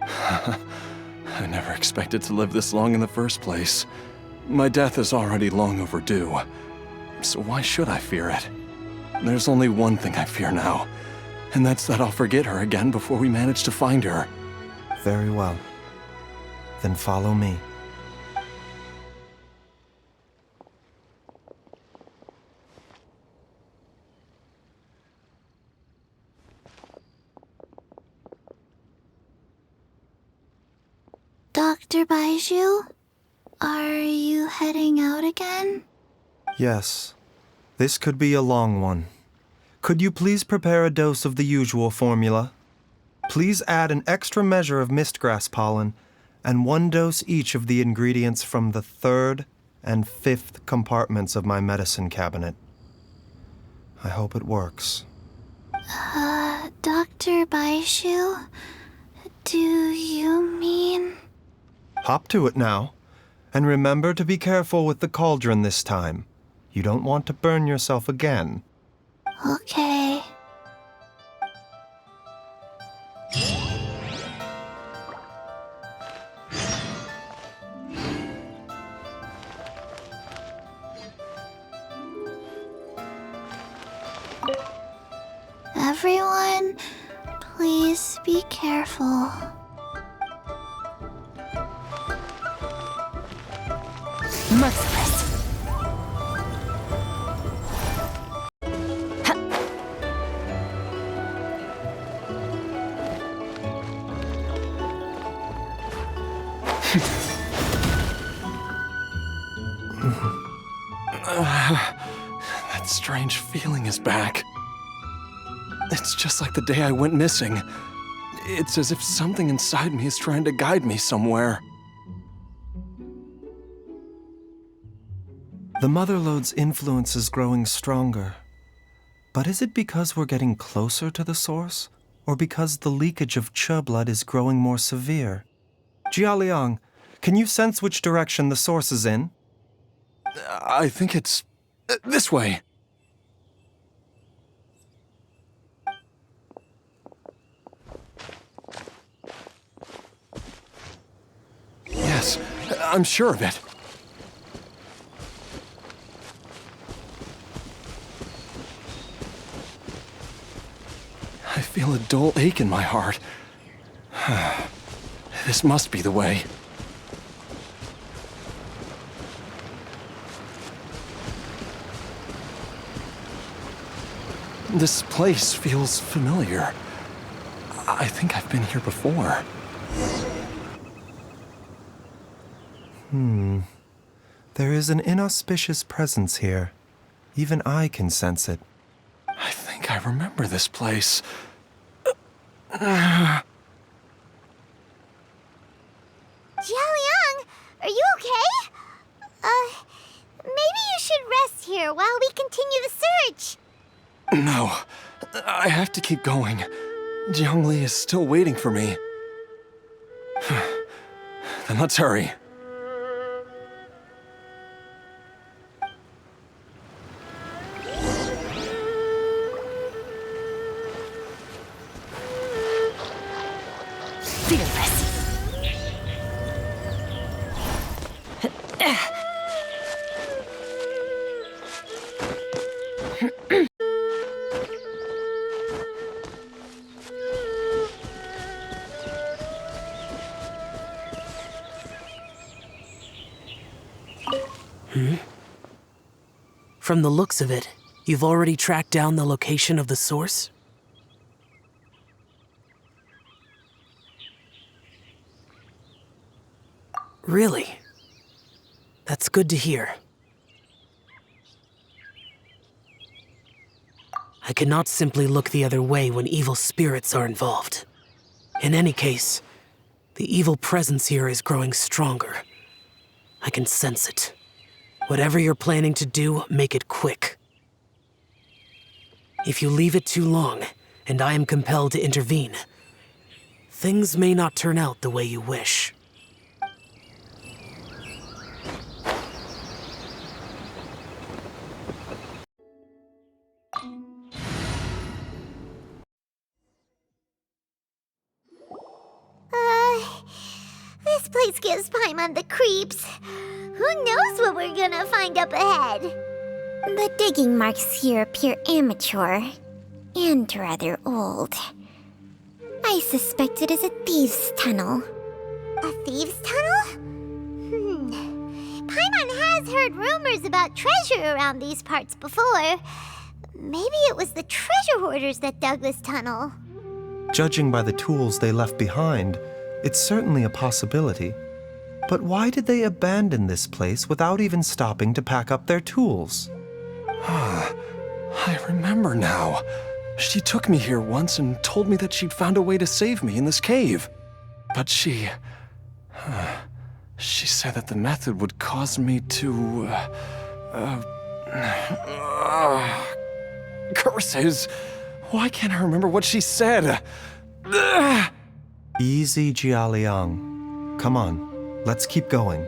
I never expected to live this long in the first place. My death is already long overdue. So why should I fear it? There's only one thing I fear now, and that's that I'll forget her again before we manage to find her. Very well. Then follow me. Dr. Baizhu, are you heading out again? Yes. This could be a long one. Could you please prepare a dose of the usual formula? Please add an extra measure of mistgrass pollen and 1 dose each of the ingredients from the 3rd and 5th compartments of my medicine cabinet. I hope it works. Dr. Baizhu, do you mean... Hop to it now. And remember to be careful with the cauldron this time. You don't want to burn yourself again. Okay. Everyone, please be careful. Merciless. That strange feeling is back. It's just like the day I went missing. It's as if something inside me is trying to guide me somewhere. The Mother Lode's influence is growing stronger. But is it because we're getting closer to the source? Or because the leakage of Che blood is growing more severe? Jialiang, can you sense which direction the source is in? I think it's... this way. Yes, I'm sure of it. I feel a dull ache in my heart. This must be the way. This place feels familiar. I think I've been here before. There is an inauspicious presence here. Even I can sense it. I think I remember this place. Jialiang, are you okay? Maybe you should rest here while we continue the search. No, I have to keep going. Jiangli is still waiting for me. Then let's hurry. From the looks of it, you've already tracked down the location of the source? Really? That's good to hear. I cannot simply look the other way when evil spirits are involved. In any case, the evil presence here is growing stronger. I can sense it. Whatever you're planning to do, make it quick. If you leave it too long, and I am compelled to intervene, things may not turn out the way you wish. This place gives Paimon the creeps. Who knows what we're gonna find up ahead? The digging marks here appear amateur and rather old. I suspect it is a thieves' tunnel. A thieves' tunnel? Paimon has heard rumors about treasure around these parts before. Maybe it was the treasure hoarders that dug this tunnel. Judging by the tools they left behind, it's certainly a possibility. But why did they abandon this place without even stopping to pack up their tools? I remember now. She took me here once and told me that she'd found a way to save me in this cave. But she said that the method would cause me to, curses. Why can't I remember what she said? Easy, Jialiang. Come on, let's keep going.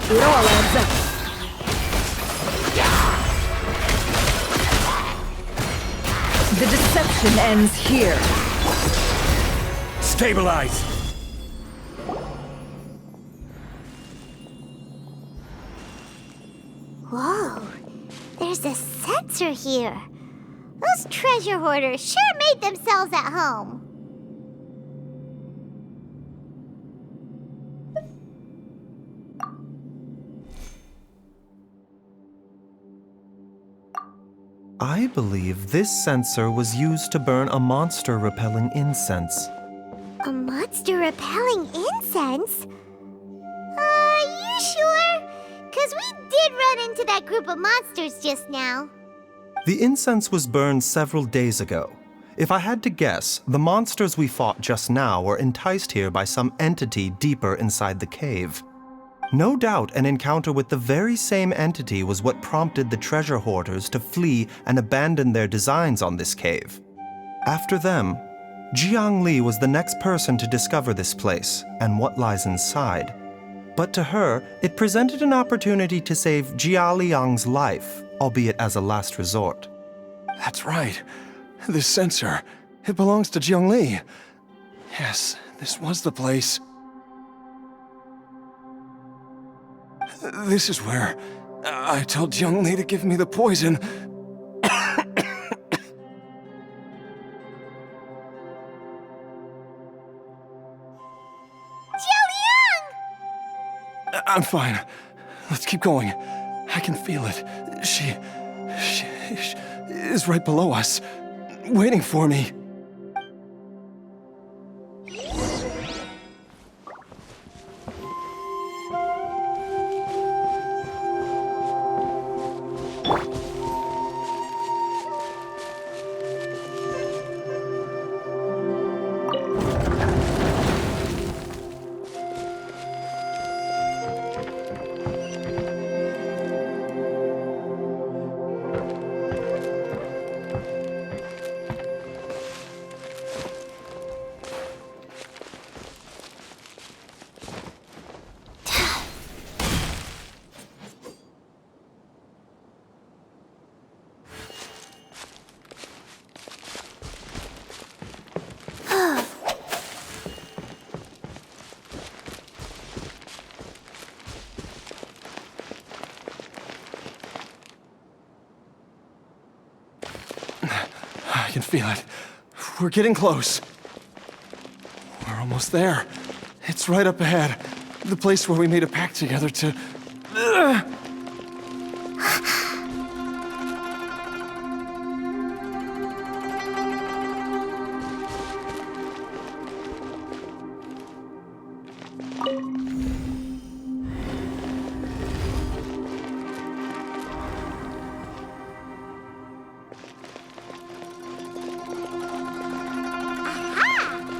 It all adds up. The deception ends here. Stabilize! Whoa, there's a sensor here. Those treasure hoarders sure made themselves at home. I believe this sensor was used to burn a monster-repelling incense. A monster repelling incense? You sure? 'Cause we did run into that group of monsters just now. The incense was burned several days ago. If I had to guess, the monsters we fought just now were enticed here by some entity deeper inside the cave. No doubt an encounter with the very same entity was what prompted the treasure hoarders to flee and abandon their designs on this cave. After them, Jiang Li was the next person to discover this place and what lies inside. But to her, it presented an opportunity to save Jia Liang's life, albeit as a last resort. That's right. This sensor, it belongs to Jiang Li. Yes, this was the place. This is where I told Jiang Li to give me the poison. I'm fine. Let's keep going. I can feel it. She is right below us, waiting for me. can feel it. We're getting close. We're almost there. It's right up ahead. The place where we made a pact together to...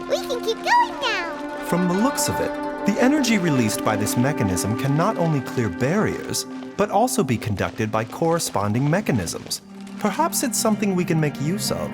We can keep going now. From the looks of it, the energy released by this mechanism can not only clear barriers, but also be conducted by corresponding mechanisms. Perhaps it's something we can make use of.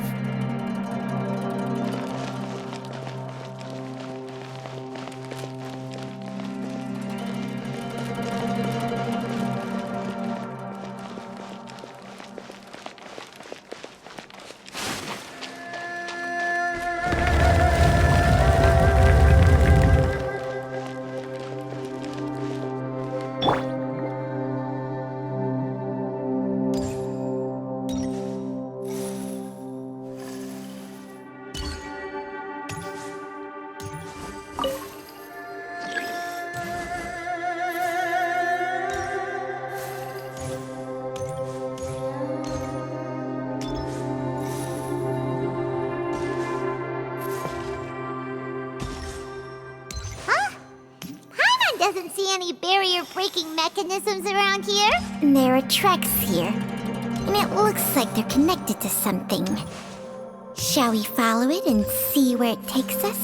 Doesn't see any barrier-breaking mechanisms around here. There are tracks here, and it looks like they're connected to something. Shall we follow it and see where it takes us?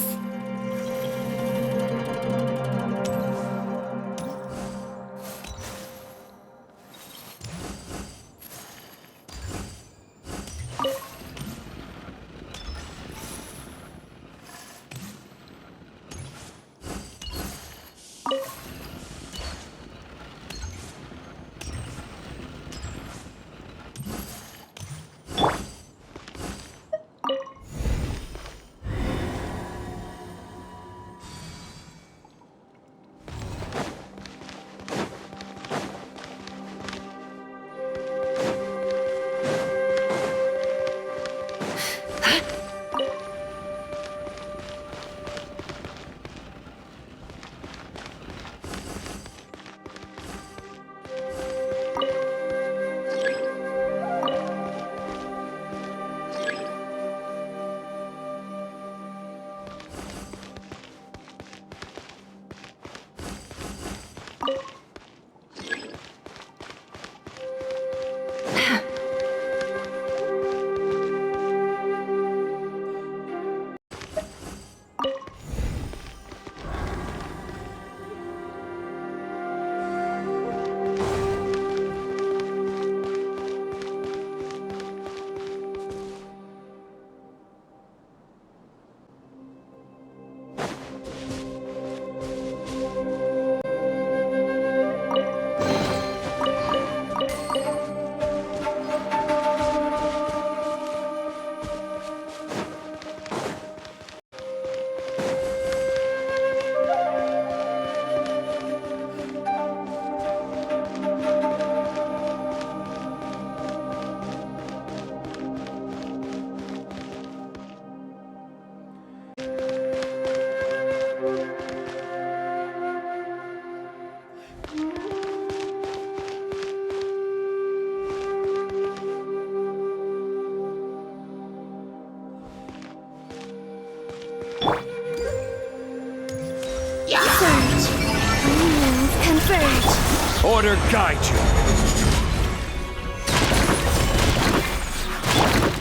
Order guide you.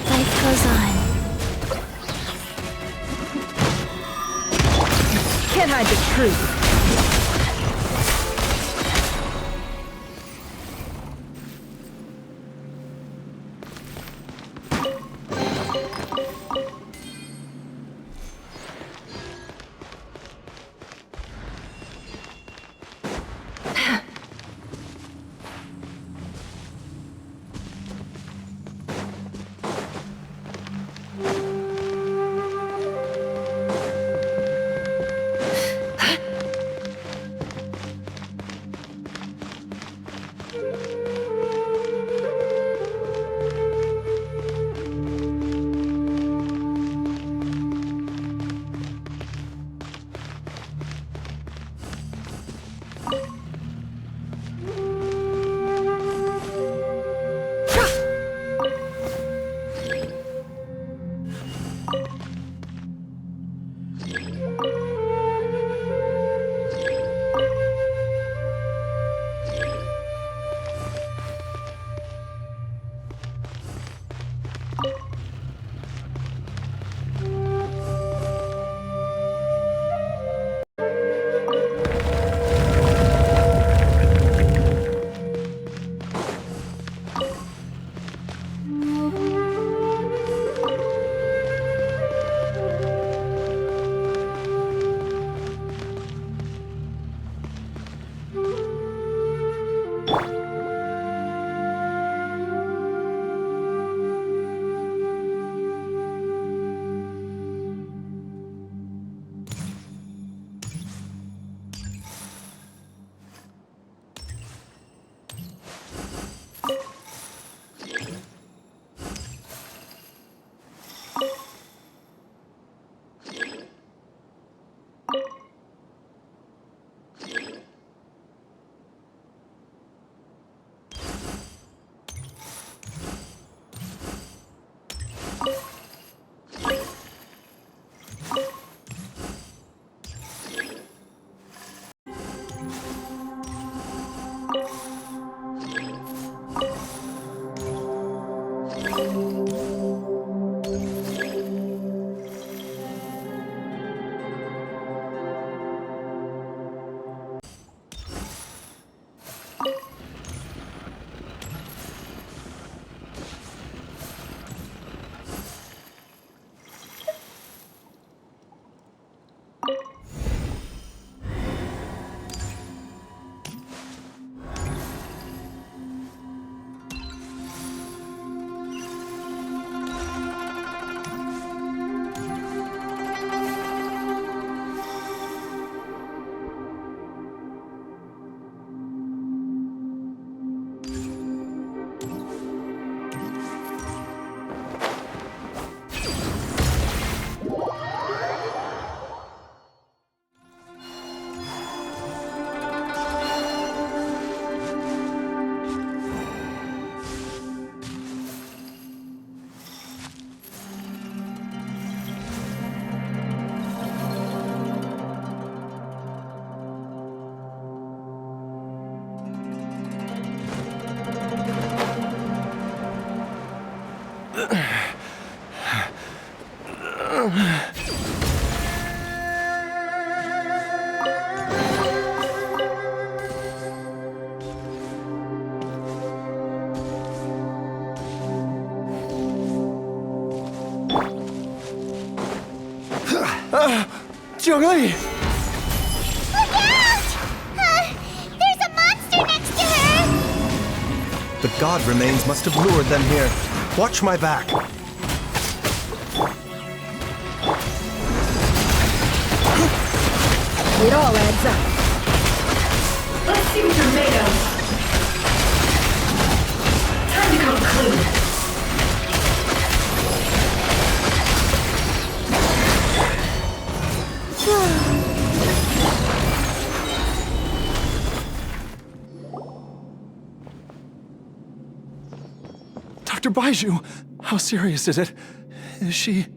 Life goes on. Can't hide the truth. Zhongli! Look out! There's a monster next to her! The god remains must have lured them here. Watch my back. It all adds up. Let's see what you're made of. Time to come clean. Dr. Baizhu, how serious is it? Is she...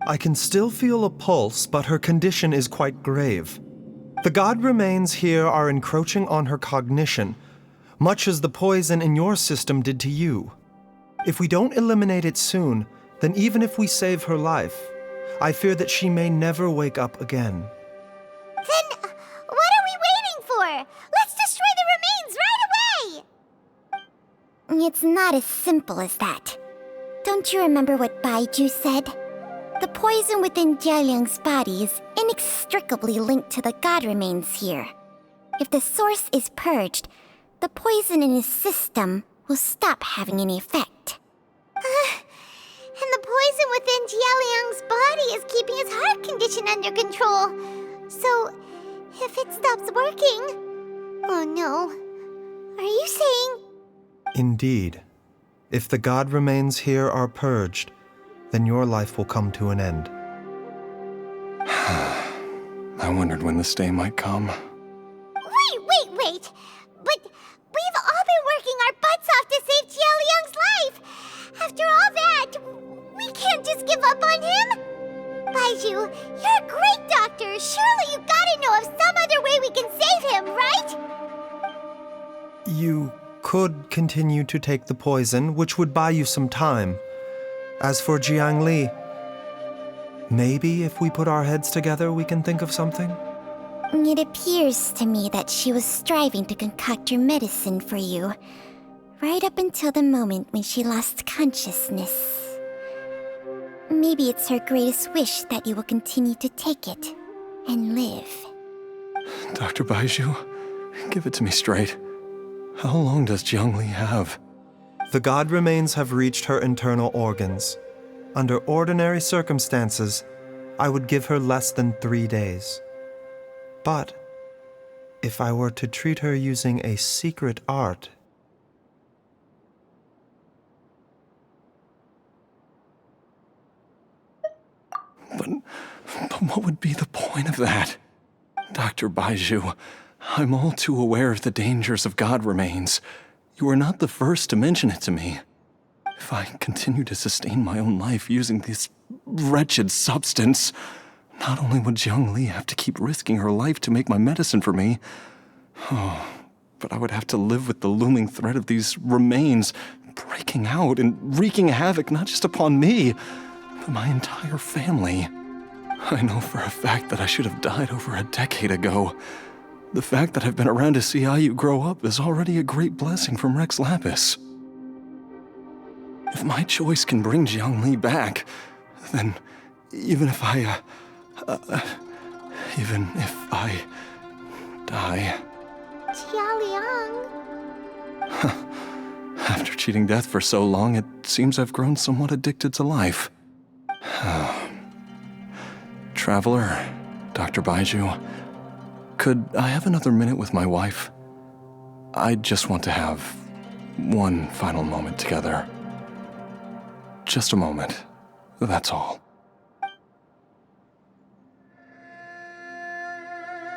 I can still feel a pulse, but her condition is quite grave. The god remains here are encroaching on her cognition, much as the poison in your system did to you. If we don't eliminate it soon, then even if we save her life, I fear that she may never wake up again. Then what are we waiting for? Let's destroy the remains right away! It's not as simple as that. Don't you remember what Baizhu said? The poison within Jialiang's body is inextricably linked to the god remains here. If the source is purged, the poison in his system will stop having any effect. And the poison within Jialiang's body is keeping his heart condition under control. So, if it stops working... Oh no. Are you saying... Indeed. If the god remains here are purged, then your life will come to an end. I wondered when this day might come. Wait! But we've all been working our butts off to save Jialiang's life! After all that, we can't just give give up on him? Baizhu, you're a great doctor. Surely you gotta know of some other way we can save him, right? You could continue to take the poison, which would buy you some time. As for Jiangli, maybe if we put our heads together, we can think of something? It appears to me that she was striving to concoct your medicine for you, right up until the moment when she lost consciousness. Maybe it's her greatest wish that you will continue to take it and live. Dr. Baizhu, give it to me straight. How long does Jiangli have? The god remains have reached her internal organs. Under ordinary circumstances, I would give her less than 3 days. But if I were to treat her using a secret art, But what would be the point of that? Dr. Baizhu, I'm all too aware of the dangers of God remains. You are not the first to mention it to me. If I continue to sustain my own life using this wretched substance, not only would Jiangli have to keep risking her life to make my medicine for me, but I would have to live with the looming threat of these remains breaking out and wreaking havoc not just upon me, but my entire family. I know for a fact that I should have died over a decade ago. The fact that I've been around to see Ayu grow up is already a great blessing from Rex Lapis. If my choice can bring Jiangli back, then even if I die... Jialiang. After cheating death for so long, it seems I've grown somewhat addicted to life. Traveler, Dr. Baizhu, could I have another minute with my wife? I just want to have one final moment together. Just a moment, that's all.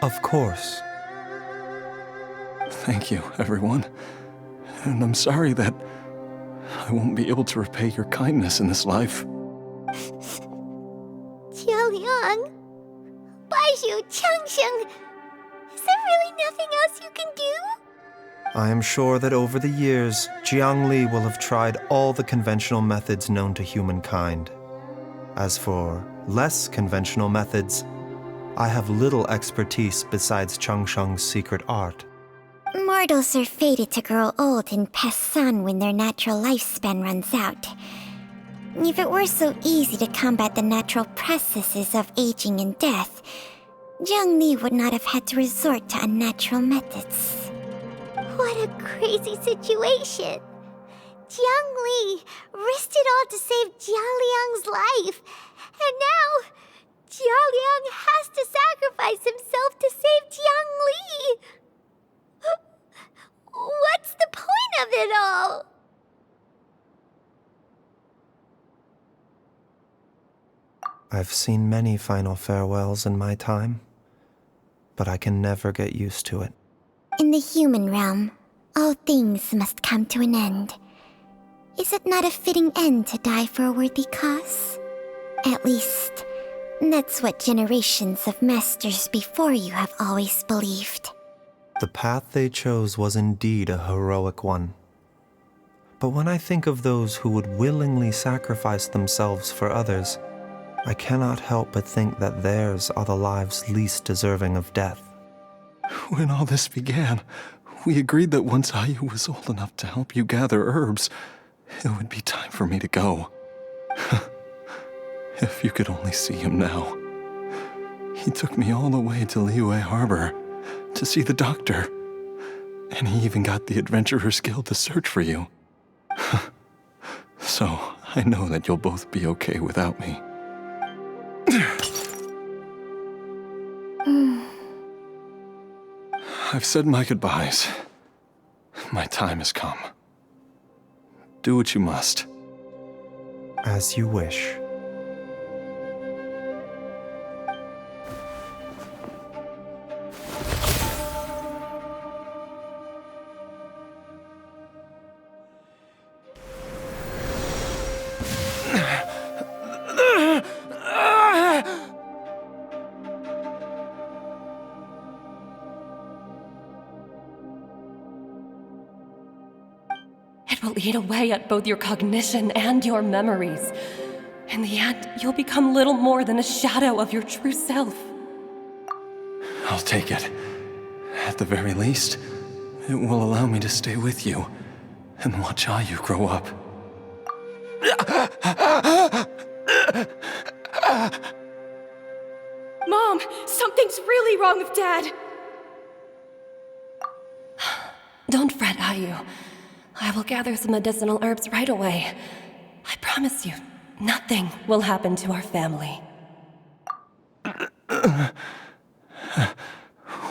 of course. Thank you, everyone. And I'm sorry that I won't be able to repay your kindness in this life. Jialiang, Baizhu, Changsheng, is there really nothing else you can do? I am sure that over the years, Jiangli will have tried all the conventional methods known to humankind. As for less conventional methods, I have little expertise besides Changsheng's secret art. Mortals are fated to grow old and pass on when their natural lifespan runs out. If it were so easy to combat the natural processes of aging and death, Jiangli would not have had to resort to unnatural methods. What a crazy situation! Jiangli risked it all to save Jialiang's life, and now Jialiang has to sacrifice himself to save Jiangli! What's the point of it all? I've seen many final farewells in my time, but I can never get used to it. In the human realm, all things must come to an end. Is it not a fitting end to die for a worthy cause? At least, that's what generations of masters before you have always believed. The path they chose was indeed a heroic one. But when I think of those who would willingly sacrifice themselves for others, I cannot help but think that theirs are the lives least deserving of death. When all this began, we agreed that once Ayu was old enough to help you gather herbs, it would be time for me to go. If you could only see him now. He took me all the way to Liyue Harbor to see the doctor, and he even got the Adventurers Guild to search for you. So, I know that you'll both be okay without me. I've said my goodbyes. My time has come. Do what you must. As you wish. eat away at both your cognition and your memories. In the end, you'll become little more than a shadow of your true self. I'll take it. At the very least, it will allow me to stay with you and watch Ayu grow up. Mom, something's really wrong with Dad. Don't fret, Ayu. I will gather some medicinal herbs right away. I promise you, nothing will happen to our family.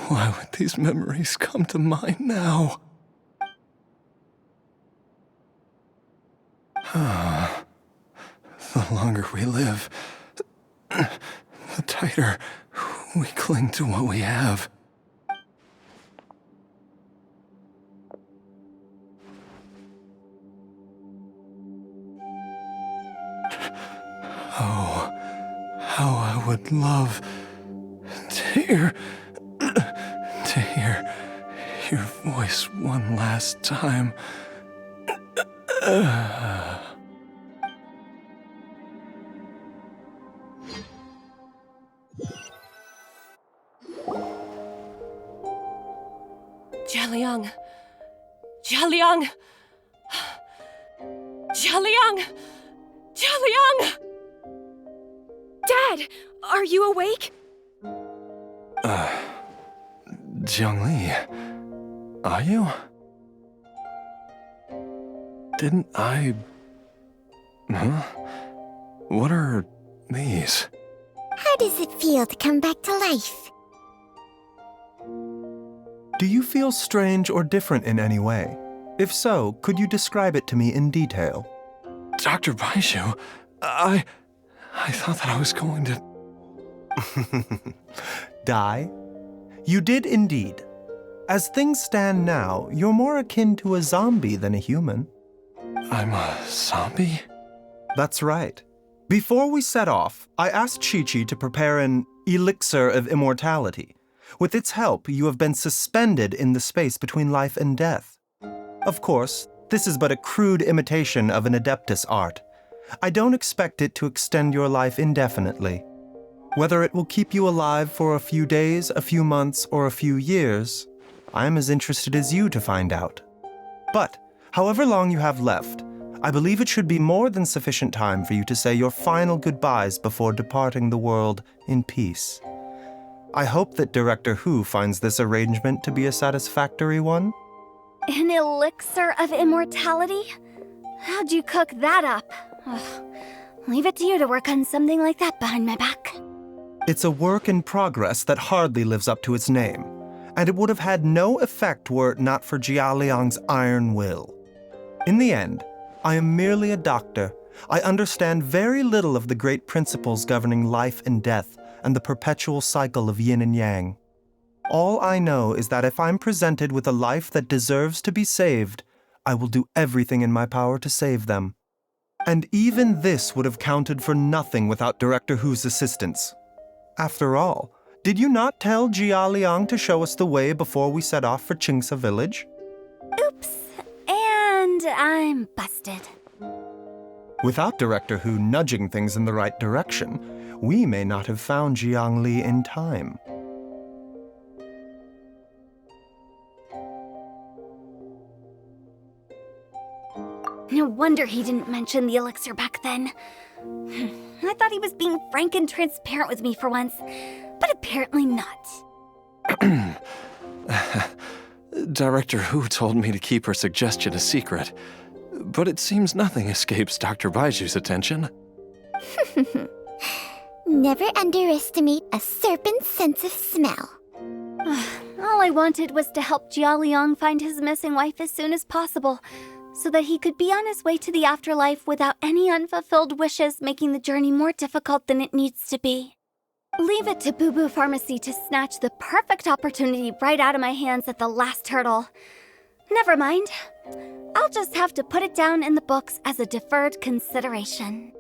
Why would these memories come to mind now? The longer we live, the tighter we cling to what we have. Oh, how I would love to hear your voice one last time. Jialiang! Jialiang! Jialiang! Jialiang! Dad, are you awake? Jiangli, are you? Didn't I... Huh? What are these? How does it feel to come back to life? Do you feel strange or different in any way? If so, could you describe it to me in detail? Dr. Baizhu, I thought that I was going to... Die? You did indeed. As things stand now, you're more akin to a zombie than a human. I'm a zombie? That's right. Before we set off, I asked Chi-Chi to prepare an elixir of immortality. With its help, you have been suspended in the space between life and death. Of course, this is but a crude imitation of an Adeptus art. I don't expect it to extend your life indefinitely. Whether it will keep you alive for a few days, a few months, or a few years, I'm as interested as you to find out. But, however long you have left, I believe it should be more than sufficient time for you to say your final goodbyes before departing the world in peace. I hope that Director Hu finds this arrangement to be a satisfactory one. An elixir of immortality? How'd you cook that up? Ugh. Leave it to you to work on something like that behind my back. It's a work in progress that hardly lives up to its name, and it would have had no effect were it not for Jialiang's iron will. In the end, I am merely a doctor. I understand very little of the great principles governing life and death and the perpetual cycle of yin and yang. All I know is that if I'm presented with a life that deserves to be saved, I will do everything in my power to save them. And even this would have counted for nothing without Director Hu's assistance. After all, did you not tell Jialiang to show us the way before we set off for Qingce village? Oops. And I'm busted. Without Director Hu nudging things in the right direction, we may not have found Jiangli in time. No wonder he didn't mention the elixir back then. I thought he was being frank and transparent with me for once, but apparently not. Director Hu told me to keep her suggestion a secret, but it seems nothing escapes Dr. Baiju's attention. Never underestimate a serpent's sense of smell. All I wanted was to help Jialiang find his missing wife as soon as possible, so that he could be on his way to the afterlife without any unfulfilled wishes making the journey more difficult than it needs to be. Leave it to Boo Boo Pharmacy to snatch the perfect opportunity right out of my hands at the last hurdle. Never mind. I'll just have to put it down in the books as a deferred consideration.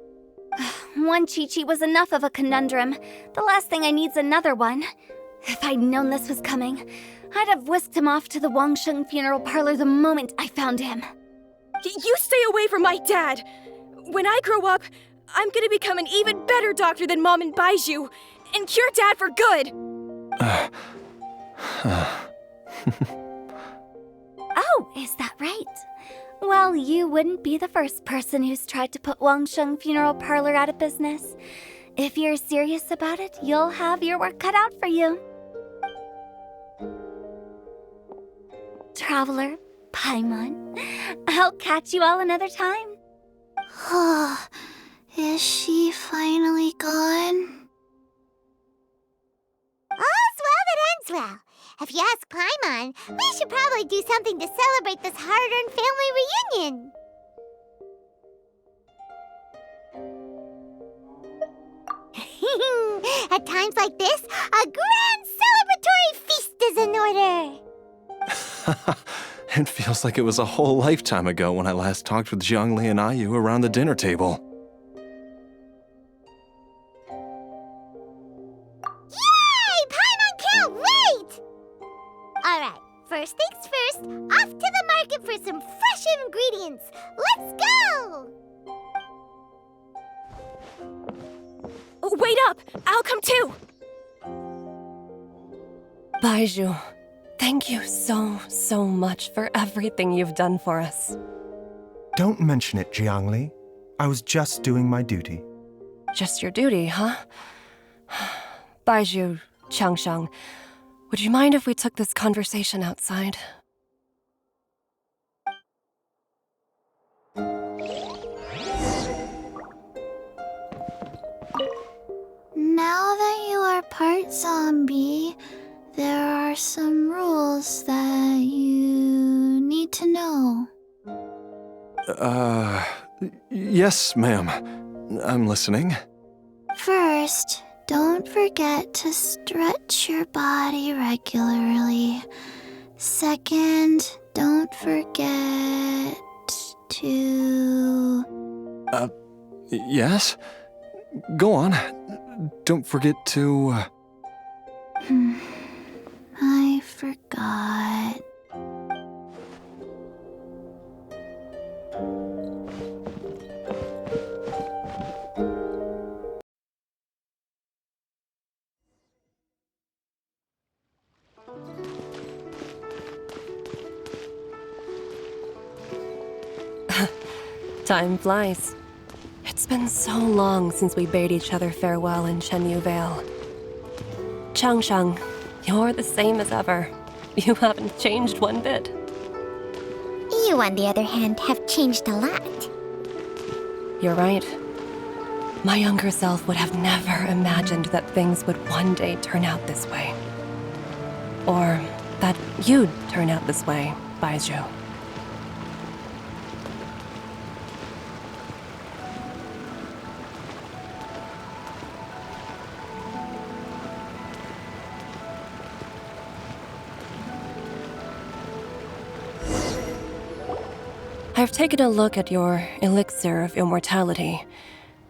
One Chi-Chi was enough of a conundrum. The last thing I need's another one. If I'd known this was coming, I'd have whisked him off to the Wangsheng funeral parlor the moment I found him. You stay away from my dad. When I grow up, I'm gonna become an even better doctor than Mom and Baizhu, and cure Dad for good. Oh, is that right? Well, you wouldn't be the first person who's tried to put Wangsheng Funeral Parlor out of business. If you're serious about it, you'll have your work cut out for you. Traveler, Paimon, I'll catch you all another time. Is she finally gone? All's well that ends well. If you ask Paimon, we should probably do something to celebrate this hard-earned family reunion. At times like this, a grand celebratory feast is in order. It feels like it was a whole lifetime ago when I last talked with Jiangli and Ayu around the dinner table. Yay! Paimon can't wait! Alright, first things first, off to the market for some fresh ingredients. Let's go! Wait up! I'll come too! Baizhu, thank you so much for everything you've done for us. Don't mention it, Jiangli. I was just doing my duty. Just your duty, huh? Baizhu, Changsheng, would you mind if we took this conversation outside? Now that you are part zombie, there are some rules that you need to know. Yes, ma'am. I'm listening. First, don't forget to stretch your body regularly. Second, don't forget to... Yes? Go on. Don't forget to... I forgot. Time flies. It's been so long since we bade each other farewell in Shenyu Vale. Changsheng, you're the same as ever. You haven't changed one bit. You, on the other hand, have changed a lot. You're right. My younger self would have never imagined that things would one day turn out this way. Or that you'd turn out this way, Baizhu. I've taken a look at your elixir of immortality.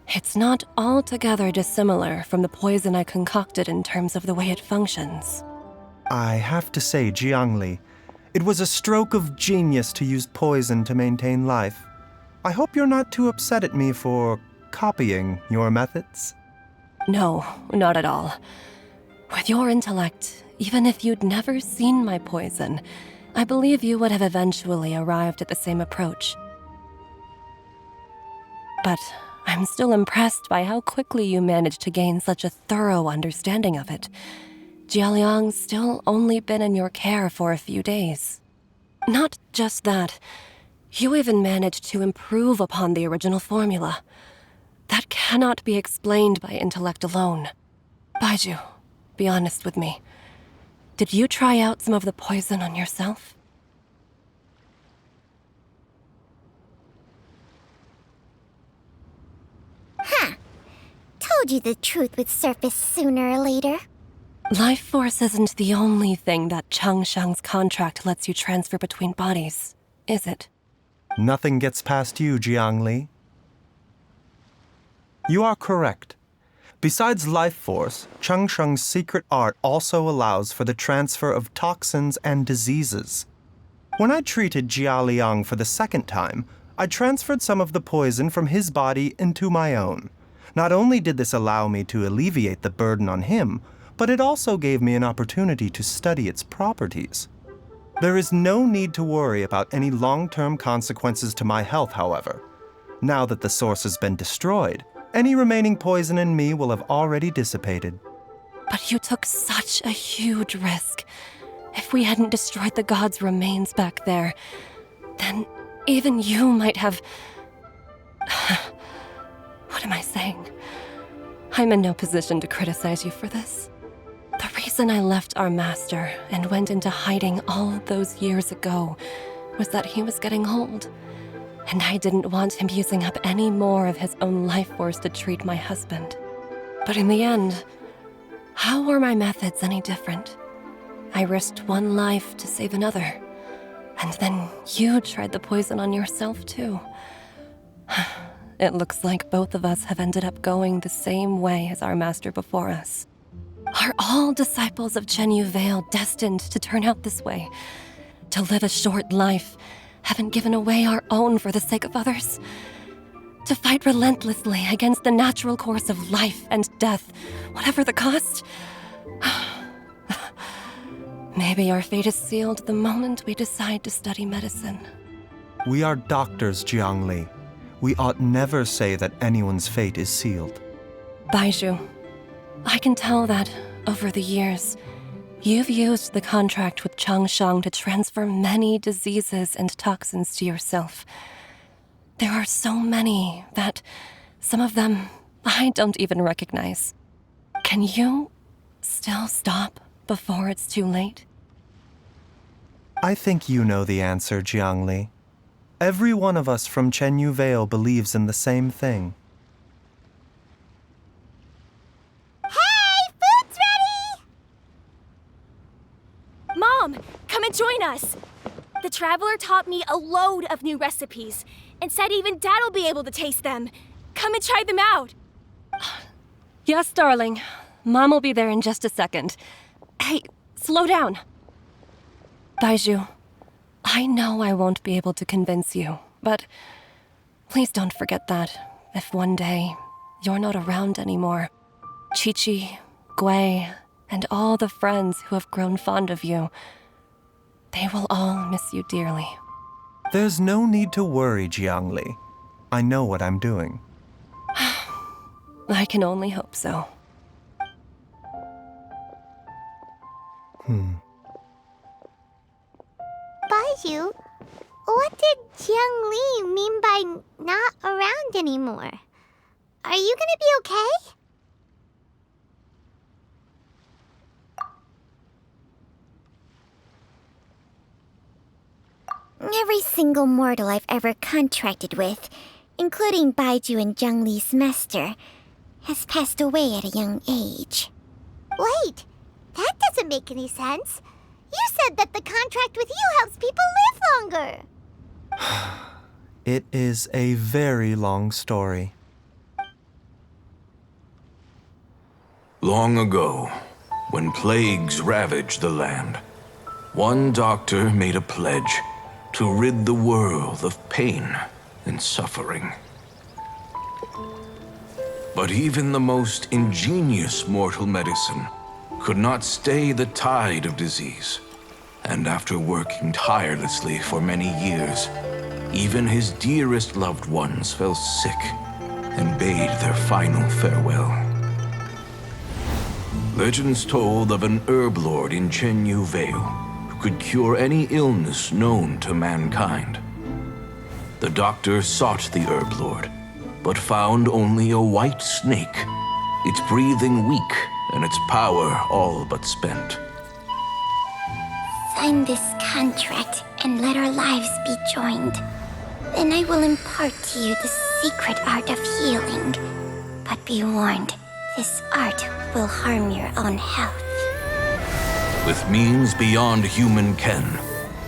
It's not altogether dissimilar from the poison I concocted in terms of the way it functions. I have to say, Jiangli, it was a stroke of genius to use poison to maintain life. I hope you're not too upset at me for copying your methods. No, not at all. With your intellect, even if you'd never seen my poison, I believe you would have eventually arrived at the same approach. But I'm still impressed by how quickly you managed to gain such a thorough understanding of it. Jialiang's still only been in your care for a few days. Not just that, you even managed to improve upon the original formula. That cannot be explained by intellect alone. Baizhu, be honest with me. Did you try out some of the poison on yourself? Huh. Told you the truth would surface sooner or later. Life force isn't the only thing that Changsheng's contract lets you transfer between bodies, is it? Nothing gets past you, Jiangli. You are correct. Besides life force, Changsheng's secret art also allows for the transfer of toxins and diseases. When I treated Jia Liang for the second time, I transferred some of the poison from his body into my own. Not only did this allow me to alleviate the burden on him, but it also gave me an opportunity to study its properties. There is no need to worry about any long-term consequences to my health, however. Now that the source has been destroyed, any remaining poison in me will have already dissipated. But you took such a huge risk. If we hadn't destroyed the god's remains back there, then even you might have... What am I saying? I'm in no position to criticize you for this. The reason I left our master and went into hiding all of those years ago was that he was getting old, and I didn't want him using up any more of his own life force to treat my husband. But in the end, how were my methods any different? I risked one life to save another, and then you tried the poison on yourself too. It looks like both of us have ended up going the same way as our master before us. Are all disciples of Chenyu Vale destined to turn out this way? To live a short life, having given away our own for the sake of others? To fight relentlessly against the natural course of life and death, whatever the cost? Maybe our fate is sealed the moment we decide to study medicine. We are doctors, Jiangli. We ought never say that anyone's fate is sealed. Baizhu, I can tell that, over the years, you've used the contract with Changshang to transfer many diseases and toxins to yourself. There are so many that some of them I don't even recognize. Can you still stop before it's too late? I think you know the answer, Jiangli. Every one of us from Chenyu Vale believes in the same thing. Hey, food's ready! Mom, come and join us. The Traveler taught me a load of new recipes and said even Dad will be able to taste them. Come and try them out. Yes, darling. Mom will be there in just a second. Hey, slow down. Baizhu, I know I won't be able to convince you, but please don't forget that if one day you're not around anymore, Qiqi, Gui, and all the friends who have grown fond of you, they will all miss you dearly. There's no need to worry, Jiangli. I know what I'm doing. I can only hope so. Baizhu, what did Jiang Li mean by not around anymore? Are you gonna be okay? Every single mortal I've ever contracted with, including Baizhu and Jiang Li's master, has passed away at a young age. Wait, that doesn't make any sense. You said that the contract with you helps people live longer. It is a very long story. Long ago, when plagues ravaged the land, one doctor made a pledge to rid the world of pain and suffering. But even the most ingenious mortal medicine could not stay the tide of disease. And after working tirelessly for many years, even his dearest loved ones fell sick and bade their final farewell. Legends told of an herb lord in Chenyu Vale who could cure any illness known to mankind. The doctor sought the herb lord, but found only a white snake, its breathing weak and its power all but spent. Sign this contract and let our lives be joined. Then I will impart to you the secret art of healing. But be warned, this art will harm your own health. With means beyond human ken,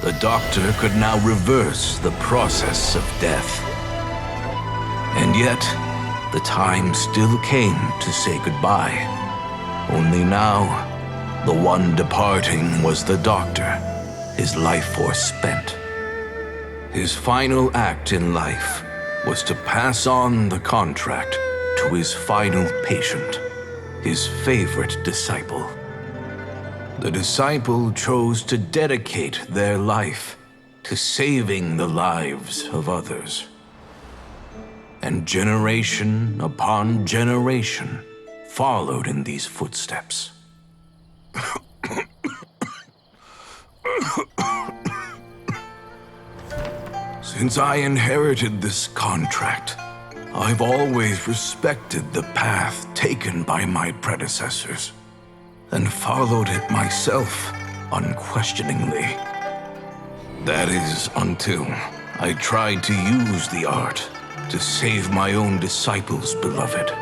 the doctor could now reverse the process of death. And yet, the time still came to say goodbye. Only now, the one departing was the doctor, his life force spent. His final act in life was to pass on the contract to his final patient, his favorite disciple. The disciple chose to dedicate their life to saving the lives of others. And generation upon generation followed in these footsteps. Since I inherited this contract, I've always respected the path taken by my predecessors and followed it myself unquestioningly. That is until I tried to use the art to save my own disciple's beloved.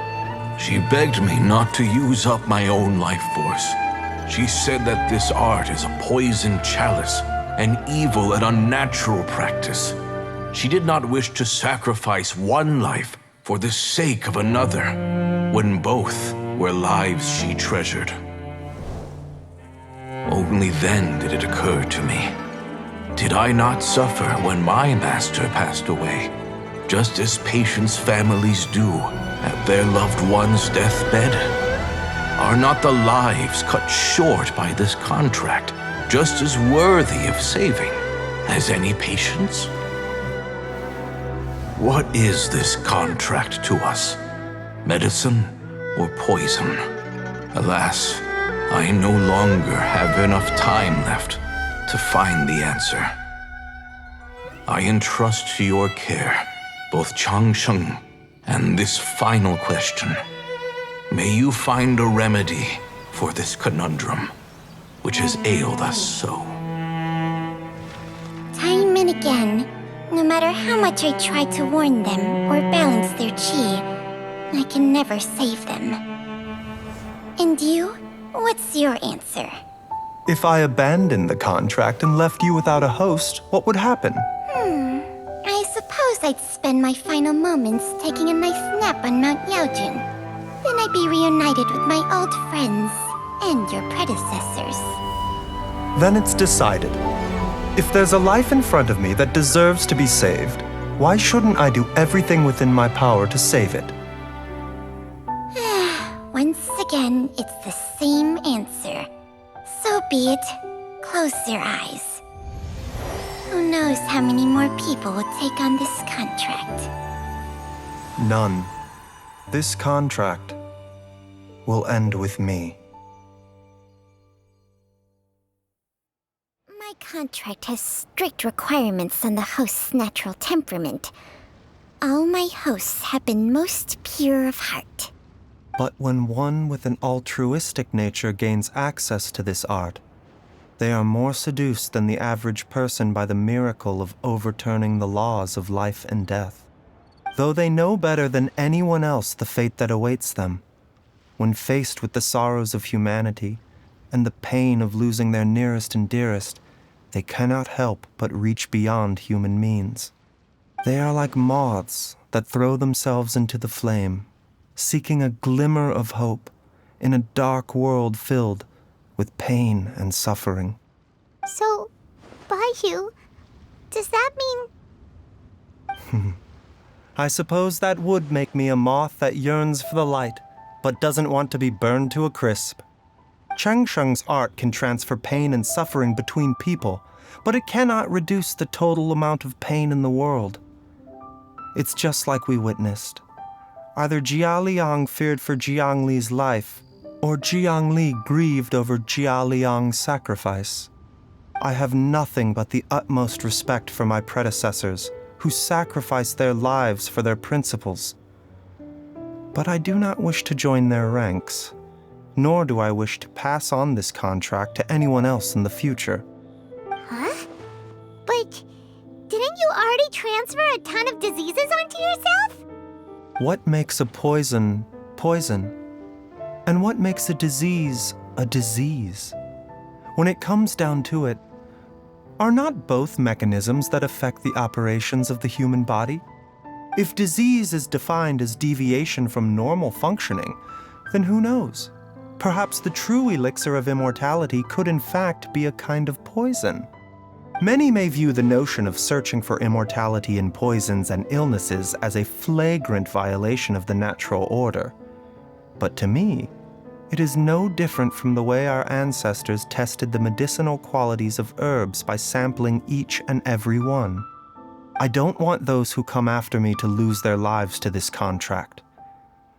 She begged me not to use up my own life force. She said that this art is a poison chalice, an evil and unnatural practice. She did not wish to sacrifice one life for the sake of another, when both were lives she treasured. Only then did it occur to me. Did I not suffer when my master passed away, just as patients' families do at their loved one's deathbed? Are not the lives cut short by this contract just as worthy of saving as any patients? What is this contract to us? Medicine or poison? Alas, I no longer have enough time left to find the answer. I entrust to your care both Changsheng and this final question. May you find a remedy for this conundrum, which has ailed us so. Time and again, no matter how much I try to warn them or balance their chi, I can never save them. And you? What's your answer? If I abandoned the contract and left you without a host, what would happen? I suppose I'd spend my final moments taking a nice nap on Mount Yaojun. Then I'd be reunited with my old friends and your predecessors. Then it's decided. If there's a life in front of me that deserves to be saved, why shouldn't I do everything within my power to save it? Once again, it's the same answer. So be it. Close your eyes. Who knows how many more people will take on this contract? None. This contract will end with me. My contract has strict requirements on the host's natural temperament. All my hosts have been most pure of heart. But when one with an altruistic nature gains access to this art, they are more seduced than the average person by the miracle of overturning the laws of life and death. Though they know better than anyone else the fate that awaits them, when faced with the sorrows of humanity and the pain of losing their nearest and dearest, they cannot help but reach beyond human means. They are like moths that throw themselves into the flame, seeking a glimmer of hope in a dark world filled with pain and suffering. So, Baizhu, does that mean... I suppose that would make me a moth that yearns for the light, but doesn't want to be burned to a crisp. Changsheng's art can transfer pain and suffering between people, but it cannot reduce the total amount of pain in the world. It's just like we witnessed. Either Jia Liang feared for Jiang Li's life, or Jiang Li grieved over Jia Liang's sacrifice. I have nothing but the utmost respect for my predecessors, who sacrificed their lives for their principles. But I do not wish to join their ranks, nor do I wish to pass on this contract to anyone else in the future. Huh? But didn't you already transfer a ton of diseases onto yourself? What makes a poison poison? And what makes a disease a disease? When it comes down to it, are not both mechanisms that affect the operations of the human body? If disease is defined as deviation from normal functioning, then who knows? Perhaps the true elixir of immortality could in fact be a kind of poison. Many may view the notion of searching for immortality in poisons and illnesses as a flagrant violation of the natural order. But to me, it is no different from the way our ancestors tested the medicinal qualities of herbs by sampling each and every one. I don't want those who come after me to lose their lives to this contract.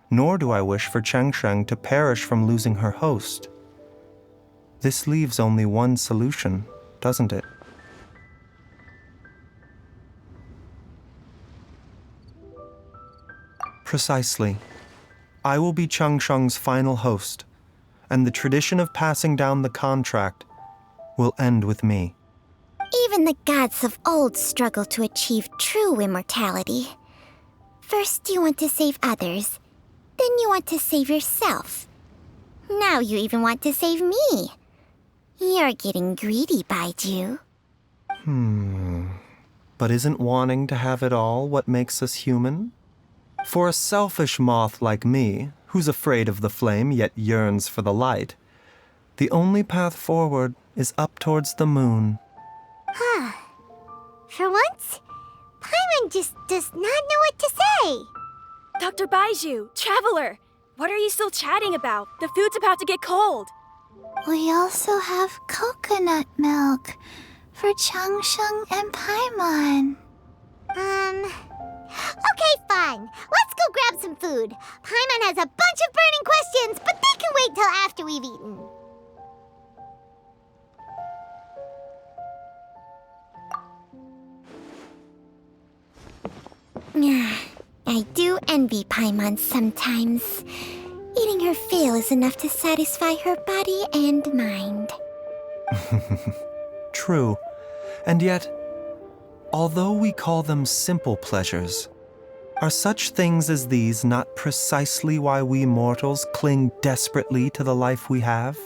Nor do I wish for Chengsheng to perish from losing her host. This leaves only one solution, doesn't it? Precisely. I will be Changsheng's final host, and the tradition of passing down the contract will end with me. Even the gods of old struggle to achieve true immortality. First you want to save others, then you want to save yourself. Now you even want to save me. You're getting greedy, Baiju. But isn't wanting to have it all what makes us human? For a selfish moth like me, who's afraid of the flame yet yearns for the light, the only path forward is up towards the moon. For once, Paimon just does not know what to say. Dr. Baiju, Traveler, what are you still chatting about? The food's about to get cold. We also have coconut milk for Changsheng and Paimon. Okay, fine. Let's go grab some food. Paimon has a bunch of burning questions, but they can wait till after we've eaten. I do envy Paimon sometimes. Eating her fill is enough to satisfy her body and mind. True. And yet, although we call them simple pleasures, are such things as these not precisely why we mortals cling desperately to the life we have?